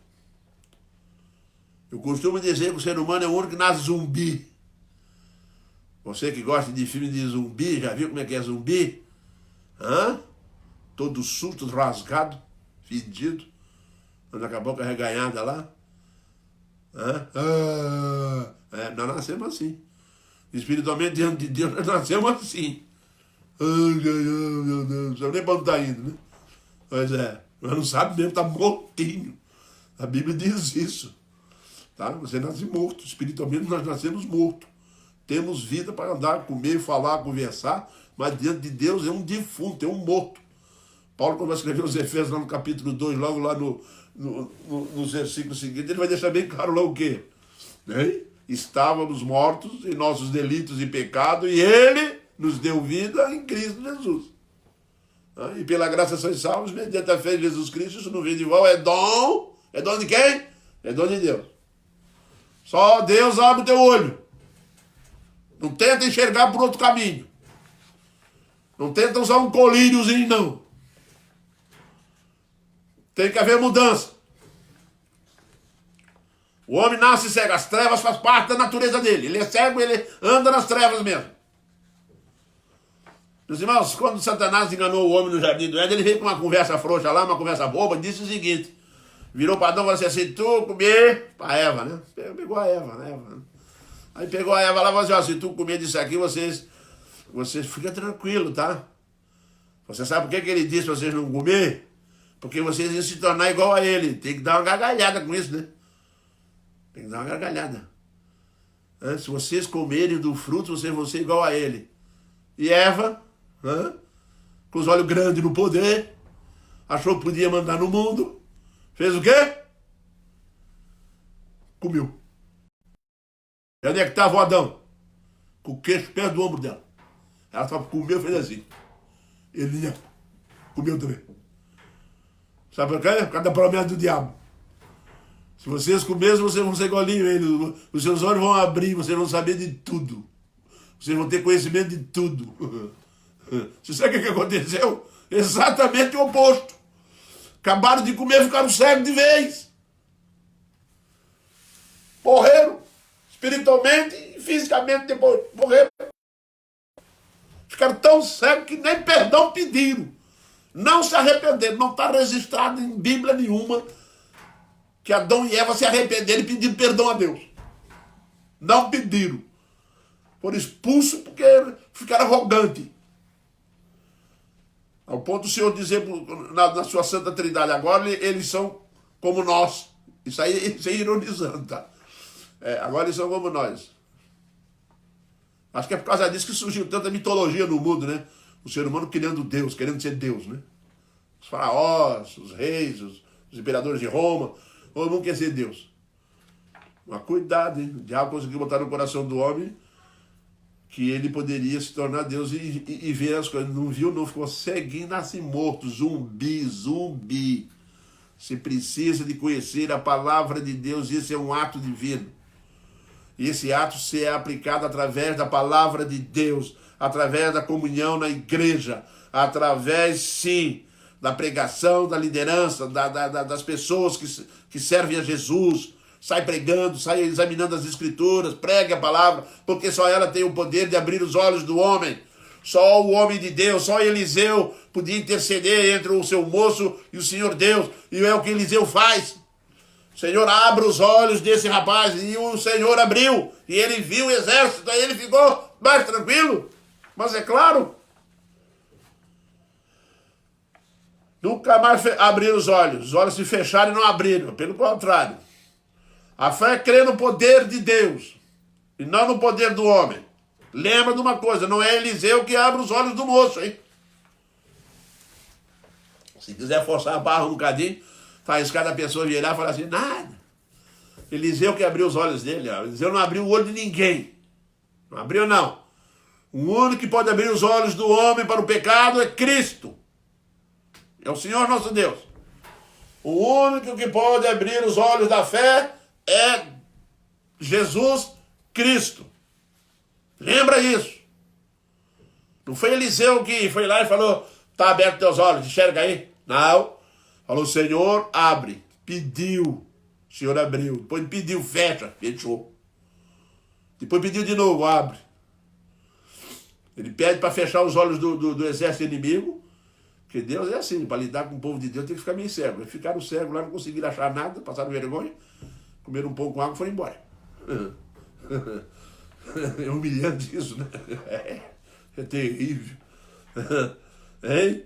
Eu costumo dizer que o ser humano é o único que nasce zumbi. Você que gosta de filme de zumbi, já viu como é que é zumbi? Todo sujo, todo rasgado, fedido, anda com a boca reganhada lá. Nós nascemos assim. Espiritualmente, diante de Deus, nós nascemos assim. Meu Deus, não sabe nem para onde está indo, né? Pois é, mas não sabe mesmo, está mortinho. A Bíblia diz isso. Tá? Você nasce morto, espiritualmente nós nascemos mortos. Temos vida para andar, comer, falar, conversar, mas diante de Deus é um defunto, é um morto. Paulo, quando vai escrever os Efésios lá no capítulo 2, logo lá nos versículos seguintes, ele vai deixar bem claro lá o quê? Estávamos mortos em nossos delitos e pecados, e ele nos deu vida em Cristo Jesus. E pela graça sois salvos, mediante a fé em Jesus Cristo, isso não vem de volta, é dom. É dom de quem? É dom de Deus. Só Deus abre o teu olho. Não tenta enxergar por outro caminho. Não tenta usar um colíriozinho, não. Tem que haver mudança. O homem nasce cego. As trevas faz parte da natureza dele. Ele é cego, ele anda nas trevas mesmo. Meus irmãos, quando Satanás enganou o homem no jardim do Éden, ele veio com uma conversa frouxa lá, uma conversa boba, e disse o seguinte. Virou para Adão e falou assim, se tu comer, para Eva, né? Pegou a Eva, né? Aí pegou a Eva lá e falou assim, se tu comer disso aqui, vocês ficam tranquilos, tá? Você sabe por que ele disse para vocês não comer? Porque vocês iam se tornar igual a ele. Tem que dar uma gargalhada com isso, né? Tem que dar uma gargalhada. Se vocês comerem do fruto, vocês vão ser igual a ele. E Eva, com os olhos grandes no poder, achou que podia mandar no mundo. Fez o quê? Comeu. E onde é que estava o Adão? Com o queixo perto do ombro dela. Ela só comeu e fez assim. Ele comeu também. Sabe por quê? Por causa da promessa do diabo. Se vocês comerem, vocês vão ser igualinho a ele. Os seus olhos vão abrir, vocês vão saber de tudo. Vocês vão ter conhecimento de tudo. Você sabe o que aconteceu? Exatamente o oposto. Acabaram de comer, ficaram cegos de vez. Morreram espiritualmente e fisicamente depois. Morreram. Ficaram tão cegos que nem perdão pediram. Não se arrependeram. Não está registrado em Bíblia nenhuma que Adão e Eva se arrependeram e pediram perdão a Deus. Não pediram. Foram expulsos porque ficaram arrogantes. Ao ponto do Senhor dizer na sua Santa Trindade, agora eles são como nós. Isso aí é ironizando, tá? Agora eles são como nós. Acho que é por causa disso que surgiu tanta mitologia no mundo, né? O ser humano criando Deus, querendo ser Deus, né? Os faraós, os reis, os imperadores de Roma, todo mundo quer ser Deus. Mas cuidado, hein? O diabo conseguiu botar no coração do homem que ele poderia se tornar Deus e ver as coisas. Não viu, não, ficou ceguinho, nasce morto, zumbi. Você precisa de conhecer a palavra de Deus, esse é um ato divino. E esse ato se é aplicado através da palavra de Deus, através da comunhão na igreja, através, sim, da pregação, da liderança, das pessoas que servem a Jesus. Sai pregando, sai examinando as escrituras, pregue a palavra, porque só ela tem o poder de abrir os olhos do homem. Só o homem de Deus, só Eliseu podia interceder entre o seu moço e o Senhor Deus. E é o que Eliseu faz. O Senhor abre os olhos desse rapaz, e o Senhor abriu, e ele viu o exército, aí ele ficou mais tranquilo. Mas é claro, nunca mais abriram os olhos se fecharam e não abriram, pelo contrário. A fé é crer no poder de Deus, e não no poder do homem. Lembra de uma coisa, não é Eliseu que abre os olhos do moço, hein? Se quiser forçar a barra um bocadinho, faz cada pessoa virar e falar assim, nada. Eliseu que abriu os olhos dele, ó. Eliseu não abriu o olho de ninguém. Não abriu, não. O único que pode abrir os olhos do homem para o pecado é Cristo. É o Senhor nosso Deus. O único que pode abrir os olhos da fé é Jesus Cristo. Lembra isso. Não foi Eliseu que foi lá e falou, está aberto teus olhos, enxerga aí. Não. Falou, Senhor, abre. Pediu. O Senhor abriu. Depois pediu, fecha. Fechou. Depois pediu de novo, abre. Ele pede para fechar os olhos do exército inimigo, porque Deus é assim, para lidar com o povo de Deus tem que ficar meio cego. Eles ficaram cegos lá, não conseguiram achar nada, passaram vergonha, comeram um pão com água e foram embora. É humilhante isso, né? É terrível. Hein?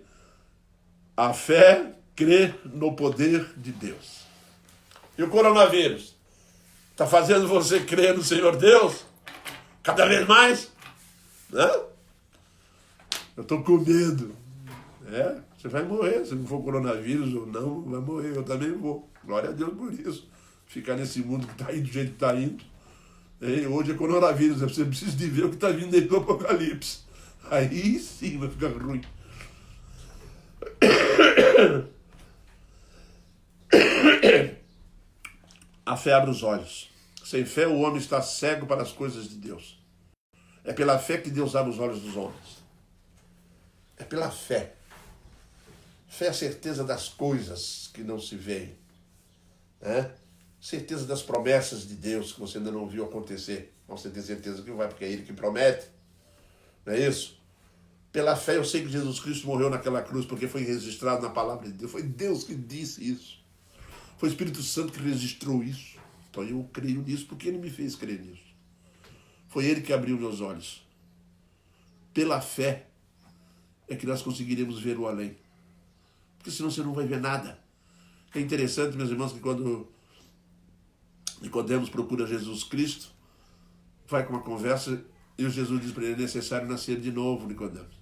A fé crê no poder de Deus. E o coronavírus? Está fazendo você crer no Senhor Deus? Cada vez mais? Né? Eu estou com medo. Você vai morrer. Se não for coronavírus ou não, vai morrer. Eu também vou. Glória a Deus por isso. Ficar nesse mundo que está indo do jeito que está indo. Hoje é coronavírus. Você precisa de ver o que está vindo dentro do Apocalipse. Aí sim vai ficar ruim. A fé abre os olhos. Sem fé o homem está cego para as coisas de Deus. É pela fé que Deus abre os olhos dos homens. É pela fé. Fé é a certeza das coisas que não se veem. Certeza das promessas de Deus que você ainda não viu acontecer. Você tem certeza que vai, porque é Ele que promete. Não é isso? Pela fé eu sei que Jesus Cristo morreu naquela cruz porque foi registrado na palavra de Deus. Foi Deus que disse isso. Foi o Espírito Santo que registrou isso. Então eu creio nisso porque Ele me fez crer nisso. Foi Ele que abriu meus olhos. Pela fé é que nós conseguiremos ver o além. Porque senão você não vai ver nada. É interessante, meus irmãos, que quando Nicodemos procura Jesus Cristo, vai com uma conversa e o Jesus diz para ele, é necessário nascer de novo, Nicodemos.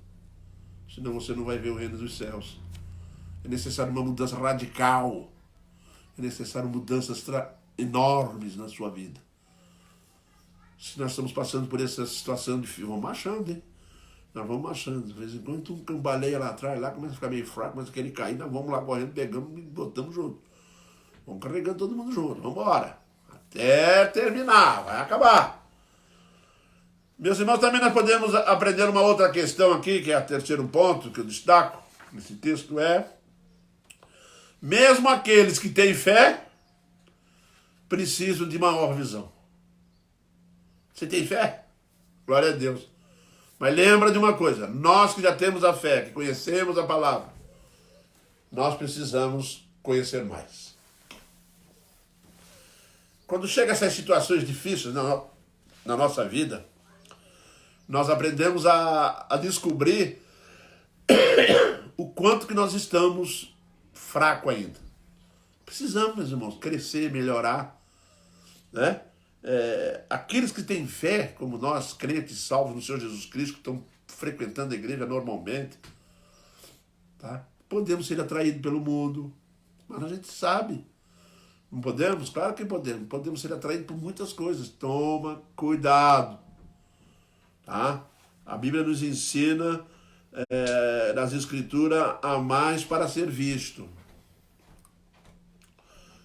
Senão você não vai ver o reino dos céus. É necessário uma mudança radical. É necessário mudanças enormes na sua vida. Se nós estamos passando por essa situação difícil, vamos marchando, hein? Nós vamos marchando. De vez em quando um cambaleia lá atrás, lá começa a ficar meio fraco, mas quer ele cair, nós vamos lá correndo, pegamos e botamos junto. Vamos carregando todo mundo junto. Vamos embora. Até terminar. Vai acabar. Meus irmãos, também nós podemos aprender uma outra questão aqui, que é o terceiro ponto que eu destaco nesse texto, é Mesmo aqueles que têm fé precisam de maior visão. Você tem fé? Glória a Deus. Mas lembra de uma coisa, nós que já temos a fé, que conhecemos a palavra, nós precisamos conhecer mais. Quando chega essas situações difíceis na nossa vida, nós aprendemos a descobrir o quanto que nós estamos fracos ainda. Precisamos, meus irmãos, crescer, melhorar, né? Aqueles que têm fé, como nós, crentes salvos no Senhor Jesus Cristo, que estão frequentando a igreja normalmente, tá? Podemos ser atraídos pelo mundo, mas a gente sabe. Não podemos? Claro que podemos. Podemos ser atraídos por muitas coisas. Toma cuidado. Tá? A Bíblia nos ensina, nas Escrituras, a mais para ser visto.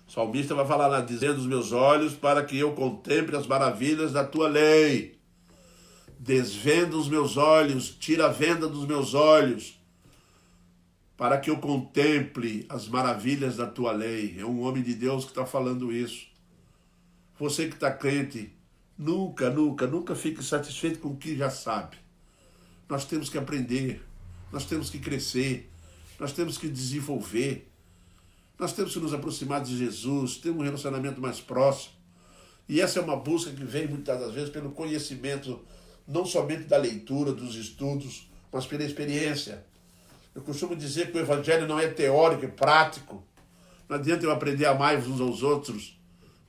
O salmista vai falar lá, dizendo os meus olhos para que eu contemple as maravilhas da tua lei. Desvenda os meus olhos, tira a venda dos meus olhos, para que eu contemple as maravilhas da tua lei. É um homem de Deus que está falando isso. Você que está crente, nunca fique satisfeito com o que já sabe. Nós temos que aprender, nós temos que crescer, nós temos que desenvolver, nós temos que nos aproximar de Jesus, ter um relacionamento mais próximo. E essa é uma busca que vem muitas das vezes pelo conhecimento, não somente da leitura, dos estudos, mas pela experiência. Eu costumo dizer que o evangelho não é teórico, é prático. Não adianta eu aprender a amar uns aos outros.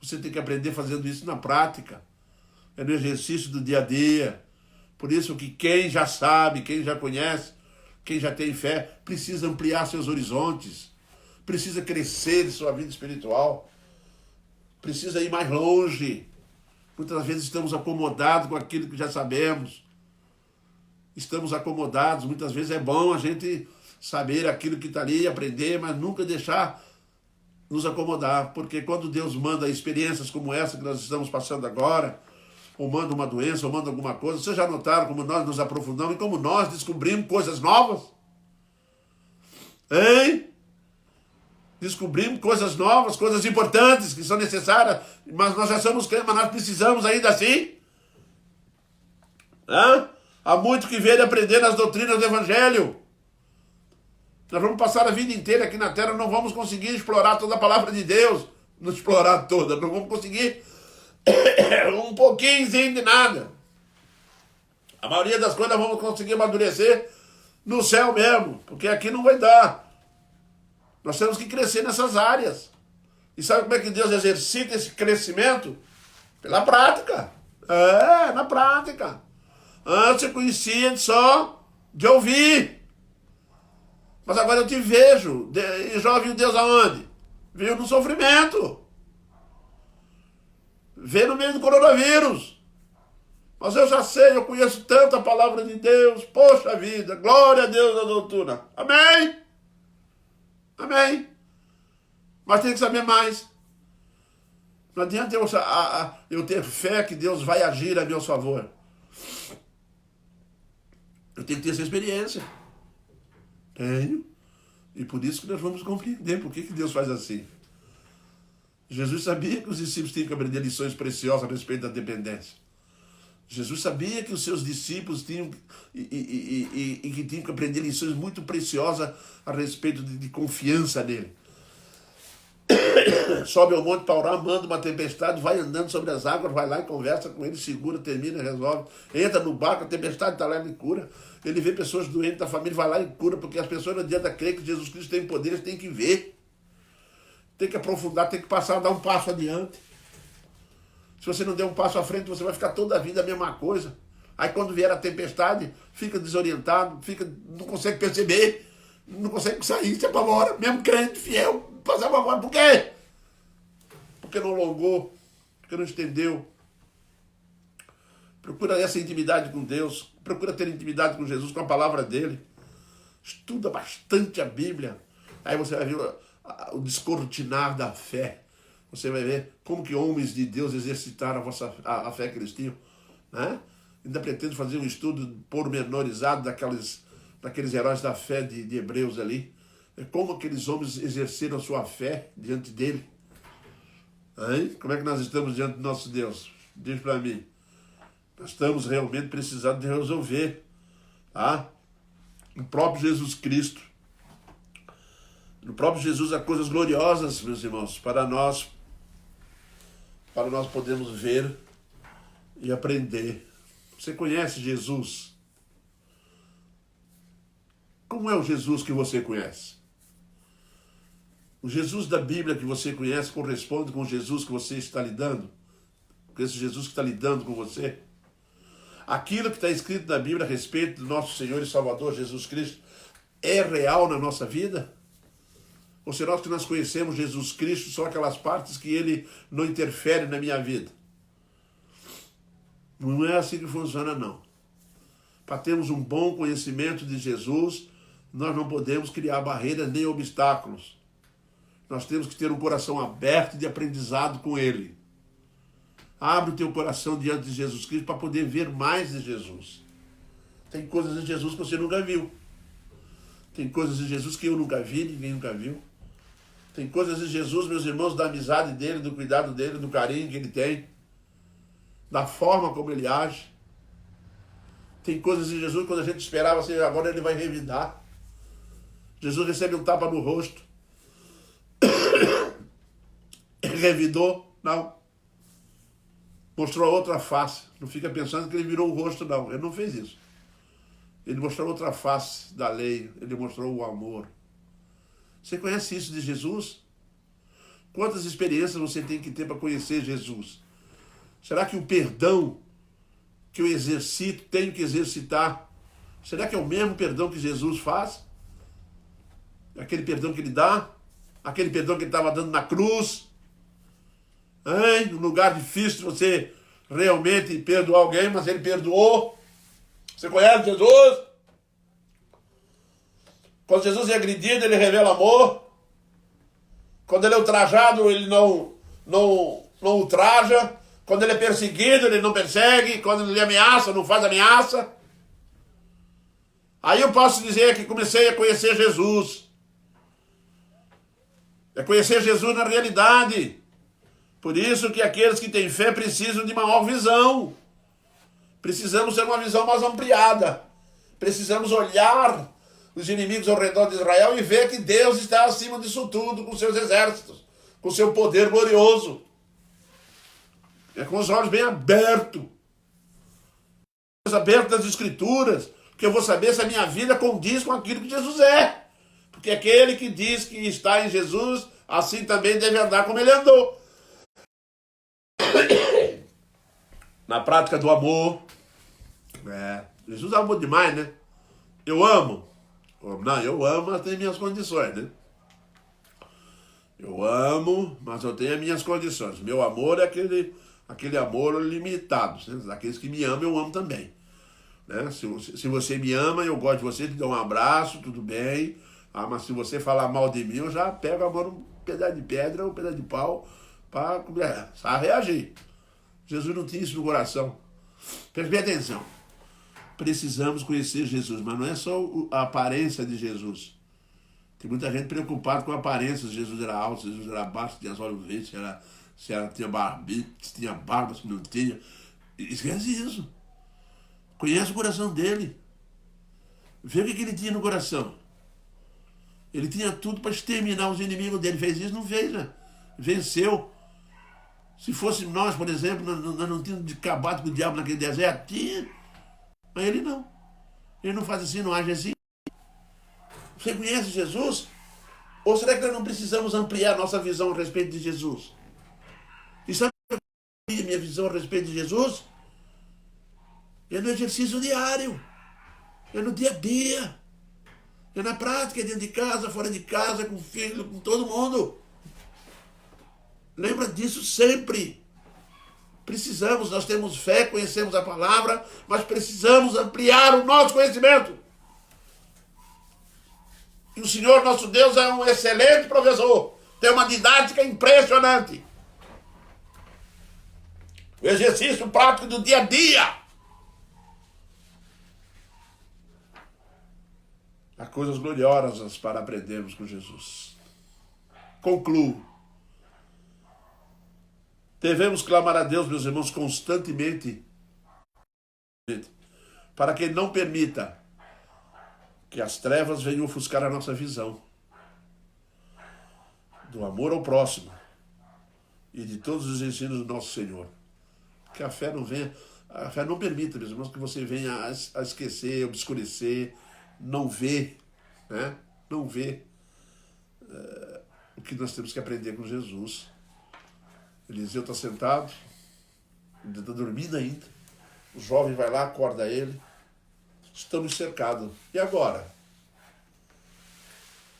Você tem que aprender fazendo isso na prática. É no exercício do dia a dia. Por isso que quem já sabe, quem já conhece, quem já tem fé, precisa ampliar seus horizontes. Precisa crescer em sua vida espiritual. Precisa ir mais longe. Muitas vezes estamos acomodados com aquilo que já sabemos. Estamos acomodados. Muitas vezes é bom a gente saber aquilo que está ali e aprender, mas nunca deixar nos acomodar. Porque quando Deus manda experiências como essa que nós estamos passando agora, ou manda uma doença, ou manda alguma coisa, vocês já notaram como nós nos aprofundamos e como nós descobrimos coisas novas? Hein? Descobrimos coisas novas, coisas importantes que são necessárias, mas nós já somos crentes, mas nós precisamos ainda assim. Há muito que ver e aprender nas doutrinas do Evangelho. Nós vamos passar a vida inteira aqui na Terra, não vamos conseguir explorar toda a palavra de Deus, não explorar toda, não vamos conseguir um pouquinho de nada. A maioria das coisas nós vamos conseguir amadurecer no céu mesmo, porque aqui não vai dar. Nós temos que crescer nessas áreas. E sabe como é que Deus exercita esse crescimento? Pela prática. Na prática. Antes eu conhecia só de ouvir. Mas agora eu te vejo. E já viu Deus aonde? Viu no sofrimento. Vê no meio do coronavírus. Mas eu já sei, eu conheço tanto a palavra de Deus. Poxa vida, glória a Deus na doutrina. Amém? Amém. Mas tem que saber mais. Não adianta eu ter fé que Deus vai agir a meu favor. Eu tenho que ter essa experiência. Tenho. E por isso que nós vamos compreender por que Deus faz assim. Jesus sabia que os discípulos tinham que aprender lições preciosas a respeito da dependência. Jesus sabia que os seus discípulos tinham que tinham que aprender lições muito preciosas a respeito de confiança nele. Sobe ao monte para orar, manda uma tempestade, vai andando sobre as águas, vai lá e conversa com ele, segura, termina, resolve. Entra no barco, a tempestade está lá e cura. Ele vê pessoas doentes da família, vai lá e cura, porque as pessoas não adianta crer que Jesus Cristo tem poder, eles têm que ver. Tem que aprofundar, tem que passar, dar um passo adiante. Se você não der um passo à frente, você vai ficar toda a vida a mesma coisa. Aí quando vier a tempestade, fica desorientado, não consegue perceber, não consegue sair, se apavora. Mesmo crente, fiel, passar apavora. Por quê? Porque não longou, porque não estendeu. Procura essa intimidade com Deus, procura ter intimidade com Jesus, com a palavra dele. Estuda bastante a Bíblia. Aí você vai ver o descortinar da fé. Você vai ver como que homens de Deus exercitaram a fé que eles tinham. Né? Ainda pretendo fazer um estudo pormenorizado daqueles heróis da fé de Hebreus ali. É como aqueles homens exerceram a sua fé diante dele. Hein? Como é que nós estamos diante do nosso Deus? Diz para mim. Nós estamos realmente precisando de resolver. Tá? No próprio Jesus Cristo. No próprio Jesus há coisas gloriosas, meus irmãos, para nós podermos ver e aprender. Você conhece Jesus? Como é o Jesus que você conhece? O Jesus da Bíblia que você conhece corresponde com o Jesus que você está lidando? Com esse Jesus que está lidando com você? Aquilo que está escrito na Bíblia a respeito do nosso Senhor e Salvador Jesus Cristo é real na nossa vida? Ou será que nós conhecemos Jesus Cristo só aquelas partes que ele não interfere na minha vida? Não é assim que funciona, não. Para termos um bom conhecimento de Jesus, nós não podemos criar barreiras nem obstáculos. Nós temos que ter um coração aberto de aprendizado com ele. Abre o teu coração diante de Jesus Cristo para poder ver mais de Jesus. Tem coisas de Jesus que você nunca viu. Tem coisas de Jesus que eu nunca vi, ninguém nunca viu. Tem coisas de Jesus, meus irmãos, da amizade dele, do cuidado dele, do carinho que ele tem, da forma como ele age. Tem coisas de Jesus quando a gente esperava assim, agora ele vai revidar. Jesus recebe um tapa no rosto. Ele revidou? Não. Mostrou outra face. Não fica pensando que ele virou o rosto, não. Ele não fez isso. Ele mostrou outra face da lei. Ele mostrou o amor. Você conhece isso de Jesus? Quantas experiências você tem que ter para conhecer Jesus? Será que o perdão que eu exercito, tenho que exercitar, será que é o mesmo perdão que Jesus faz? Aquele perdão que ele dá? Aquele perdão que ele estava dando na cruz? Hein? Um lugar difícil de você realmente perdoar alguém, mas ele perdoou. Você conhece Jesus? Quando Jesus é agredido, ele revela amor. Quando ele é ultrajado, ele não ultraja. Quando ele é perseguido, ele não persegue. Quando ele ameaça, não faz ameaça. Aí eu posso dizer que comecei a conhecer Jesus. É conhecer Jesus na realidade. Por isso que aqueles que têm fé precisam de maior visão. Precisamos ter uma visão mais ampliada. Precisamos olhar os inimigos ao redor de Israel e ver que Deus está acima disso tudo, com seus exércitos, com seu poder glorioso. É com os olhos bem abertos. Abertos das Escrituras, que eu vou saber se a minha vida condiz com aquilo que Jesus é. Porque aquele que diz que está em Jesus, assim também deve andar como ele andou. Na prática do amor. Jesus amou demais, né? Eu amo. Não, eu amo, mas tenho minhas condições, né? Eu amo, mas eu tenho as minhas condições. Meu amor é aquele amor limitado. Né? Aqueles que me amam, eu amo também. Né? Se você me ama, eu gosto de você, te dou um abraço, tudo bem. Mas se você falar mal de mim, eu já pego a mão num pedaço de pedra, um pedaço de pau, para reagir. Jesus não tinha isso no coração. Preste atenção. Precisamos conhecer Jesus, mas não é só a aparência de Jesus. Tem muita gente preocupada com a aparência. Se Jesus era alto, se Jesus era baixo, se tinha olhos verdes, se ela tinha barbite, se tinha barba, se não tinha. Esquece isso. Conhece o coração dele. Vê o que ele tinha no coração. Ele tinha tudo para exterminar os inimigos dele. Fez isso? Não fez, né? Venceu. Se fosse nós, por exemplo, nós não tínhamos acabado com o diabo naquele deserto? Tinha. Mas ele não. Ele não faz assim, não age assim. Você conhece Jesus? Ou será que nós não precisamos ampliar nossa visão a respeito de Jesus? E sabe qual é a minha visão a respeito de Jesus? É no exercício diário. É no dia a dia. É na prática, é dentro de casa, fora de casa, com o filho, com todo mundo. Lembra disso sempre. Precisamos, nós temos fé, conhecemos a palavra, mas precisamos ampliar o nosso conhecimento. E o Senhor nosso Deus é um excelente professor. Tem uma didática impressionante. O exercício prático do dia a dia. Há coisas gloriosas para aprendermos com Jesus. Concluo. Devemos clamar a Deus, meus irmãos, constantemente, para que Ele não permita que as trevas venham ofuscar a nossa visão do amor ao próximo e de todos os ensinos do nosso Senhor. Que a fé não permita, meus irmãos, que você venha a esquecer, a obscurecer, não ver, né? Não ver o que nós temos que aprender com Jesus. Eliseu está sentado, ele está dormindo ainda. O jovem vai lá, acorda ele. Estamos cercados. E agora?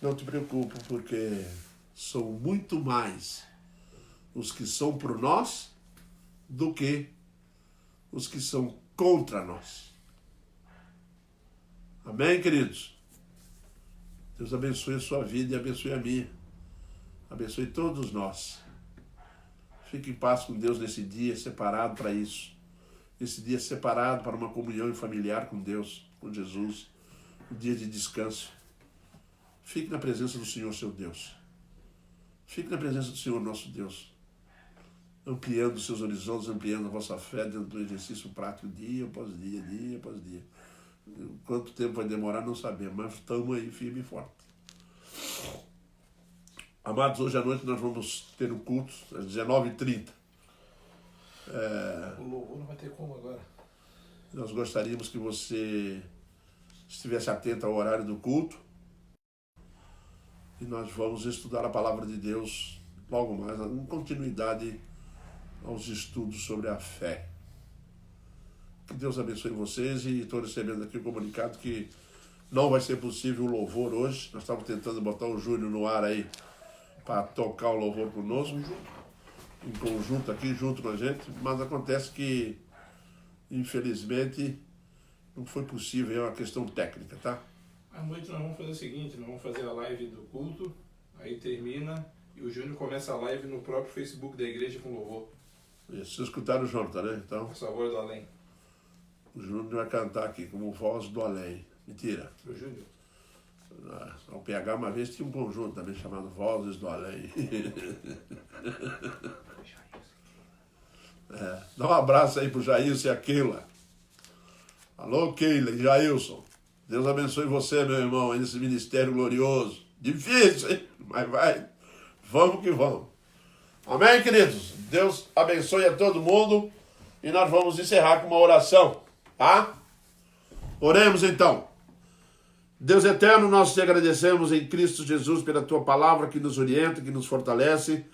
Não te preocupe, porque são muito mais os que são por nós do que os que são contra nós. Amém, queridos? Deus abençoe a sua vida e abençoe a minha. Abençoe todos nós. Fique em paz com Deus nesse dia separado para isso. Esse dia separado para uma comunhão familiar com Deus, com Jesus. Um dia de descanso. Fique na presença do Senhor, seu Deus. Fique na presença do Senhor, nosso Deus. Ampliando os seus horizontes, ampliando a vossa fé dentro do exercício prático, dia após dia, dia após dia. Quanto tempo vai demorar, não sabemos, mas estamos aí firme e forte. Amados, hoje à noite nós vamos ter um culto, às 19h30. O louvor não vai ter como agora. Nós gostaríamos que você estivesse atento ao horário do culto. E nós vamos estudar a palavra de Deus logo mais, em continuidade aos estudos sobre a fé. Que Deus abençoe vocês, e estou recebendo aqui o comunicado que não vai ser possível o louvor hoje. Nós estávamos tentando botar o Júnior no ar aí para tocar o louvor conosco, em conjunto aqui, junto com a gente, mas acontece que, infelizmente, não foi possível, é uma questão técnica, tá? À noite nós vamos fazer o seguinte, nós vamos fazer a live do culto, aí termina, e o Júnior começa a live no próprio Facebook da igreja com louvor. Isso, vocês escutaram o Jonathan, né? Então, Essa voz do além. o Júnior vai cantar aqui como voz do além. Mentira. O Júnior? Ao PH uma vez tinha um conjunto também chamado Vozes do Além. Dá um abraço aí pro Jailson e a Keila. Alô, Keila e Jailson. Deus abençoe você, meu irmão, aí nesse ministério glorioso. Difícil, hein? Mas vai. Vamos que vamos. Amém, queridos? Deus abençoe a todo mundo. E nós vamos encerrar com uma oração, tá? Oremos então. Deus eterno, nós te agradecemos em Cristo Jesus pela tua palavra que nos orienta, que nos fortalece,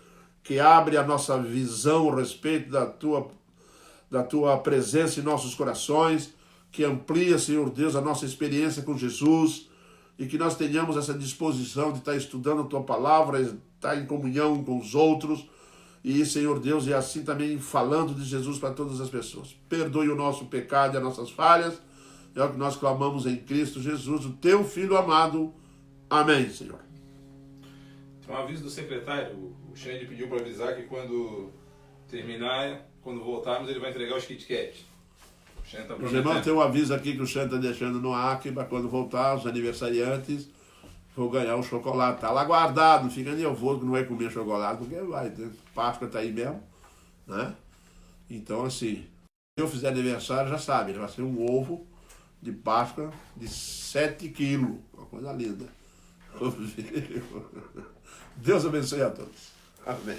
que abre a nossa visão a respeito da tua presença em nossos corações, que amplia, Senhor Deus, a nossa experiência com Jesus, e que nós tenhamos essa disposição de estar estudando a tua palavra, estar em comunhão com os outros, e, Senhor Deus, e assim também falando de Jesus para todas as pessoas. Perdoe o nosso pecado e as nossas falhas. É o que nós clamamos em Cristo Jesus, o teu Filho amado. Amém, Senhor. Tem um aviso do secretário. O Xande pediu para avisar que quando terminar, quando voltarmos, ele vai entregar os Kit Kat. O Xande está Os irmãos, prometendo. tem um aviso aqui que o Xande está deixando no ar, para quando voltar, os aniversariantes vão ganhar o chocolate. Está lá guardado, não fica nervoso que não vai comer chocolate, porque vai, Páscoa está aí mesmo, né? Então, assim, se eu fizer aniversário, já sabe, vai ser um ovo de Páscoa de 7 quilos. Uma coisa linda. Deus abençoe a todos. Amém.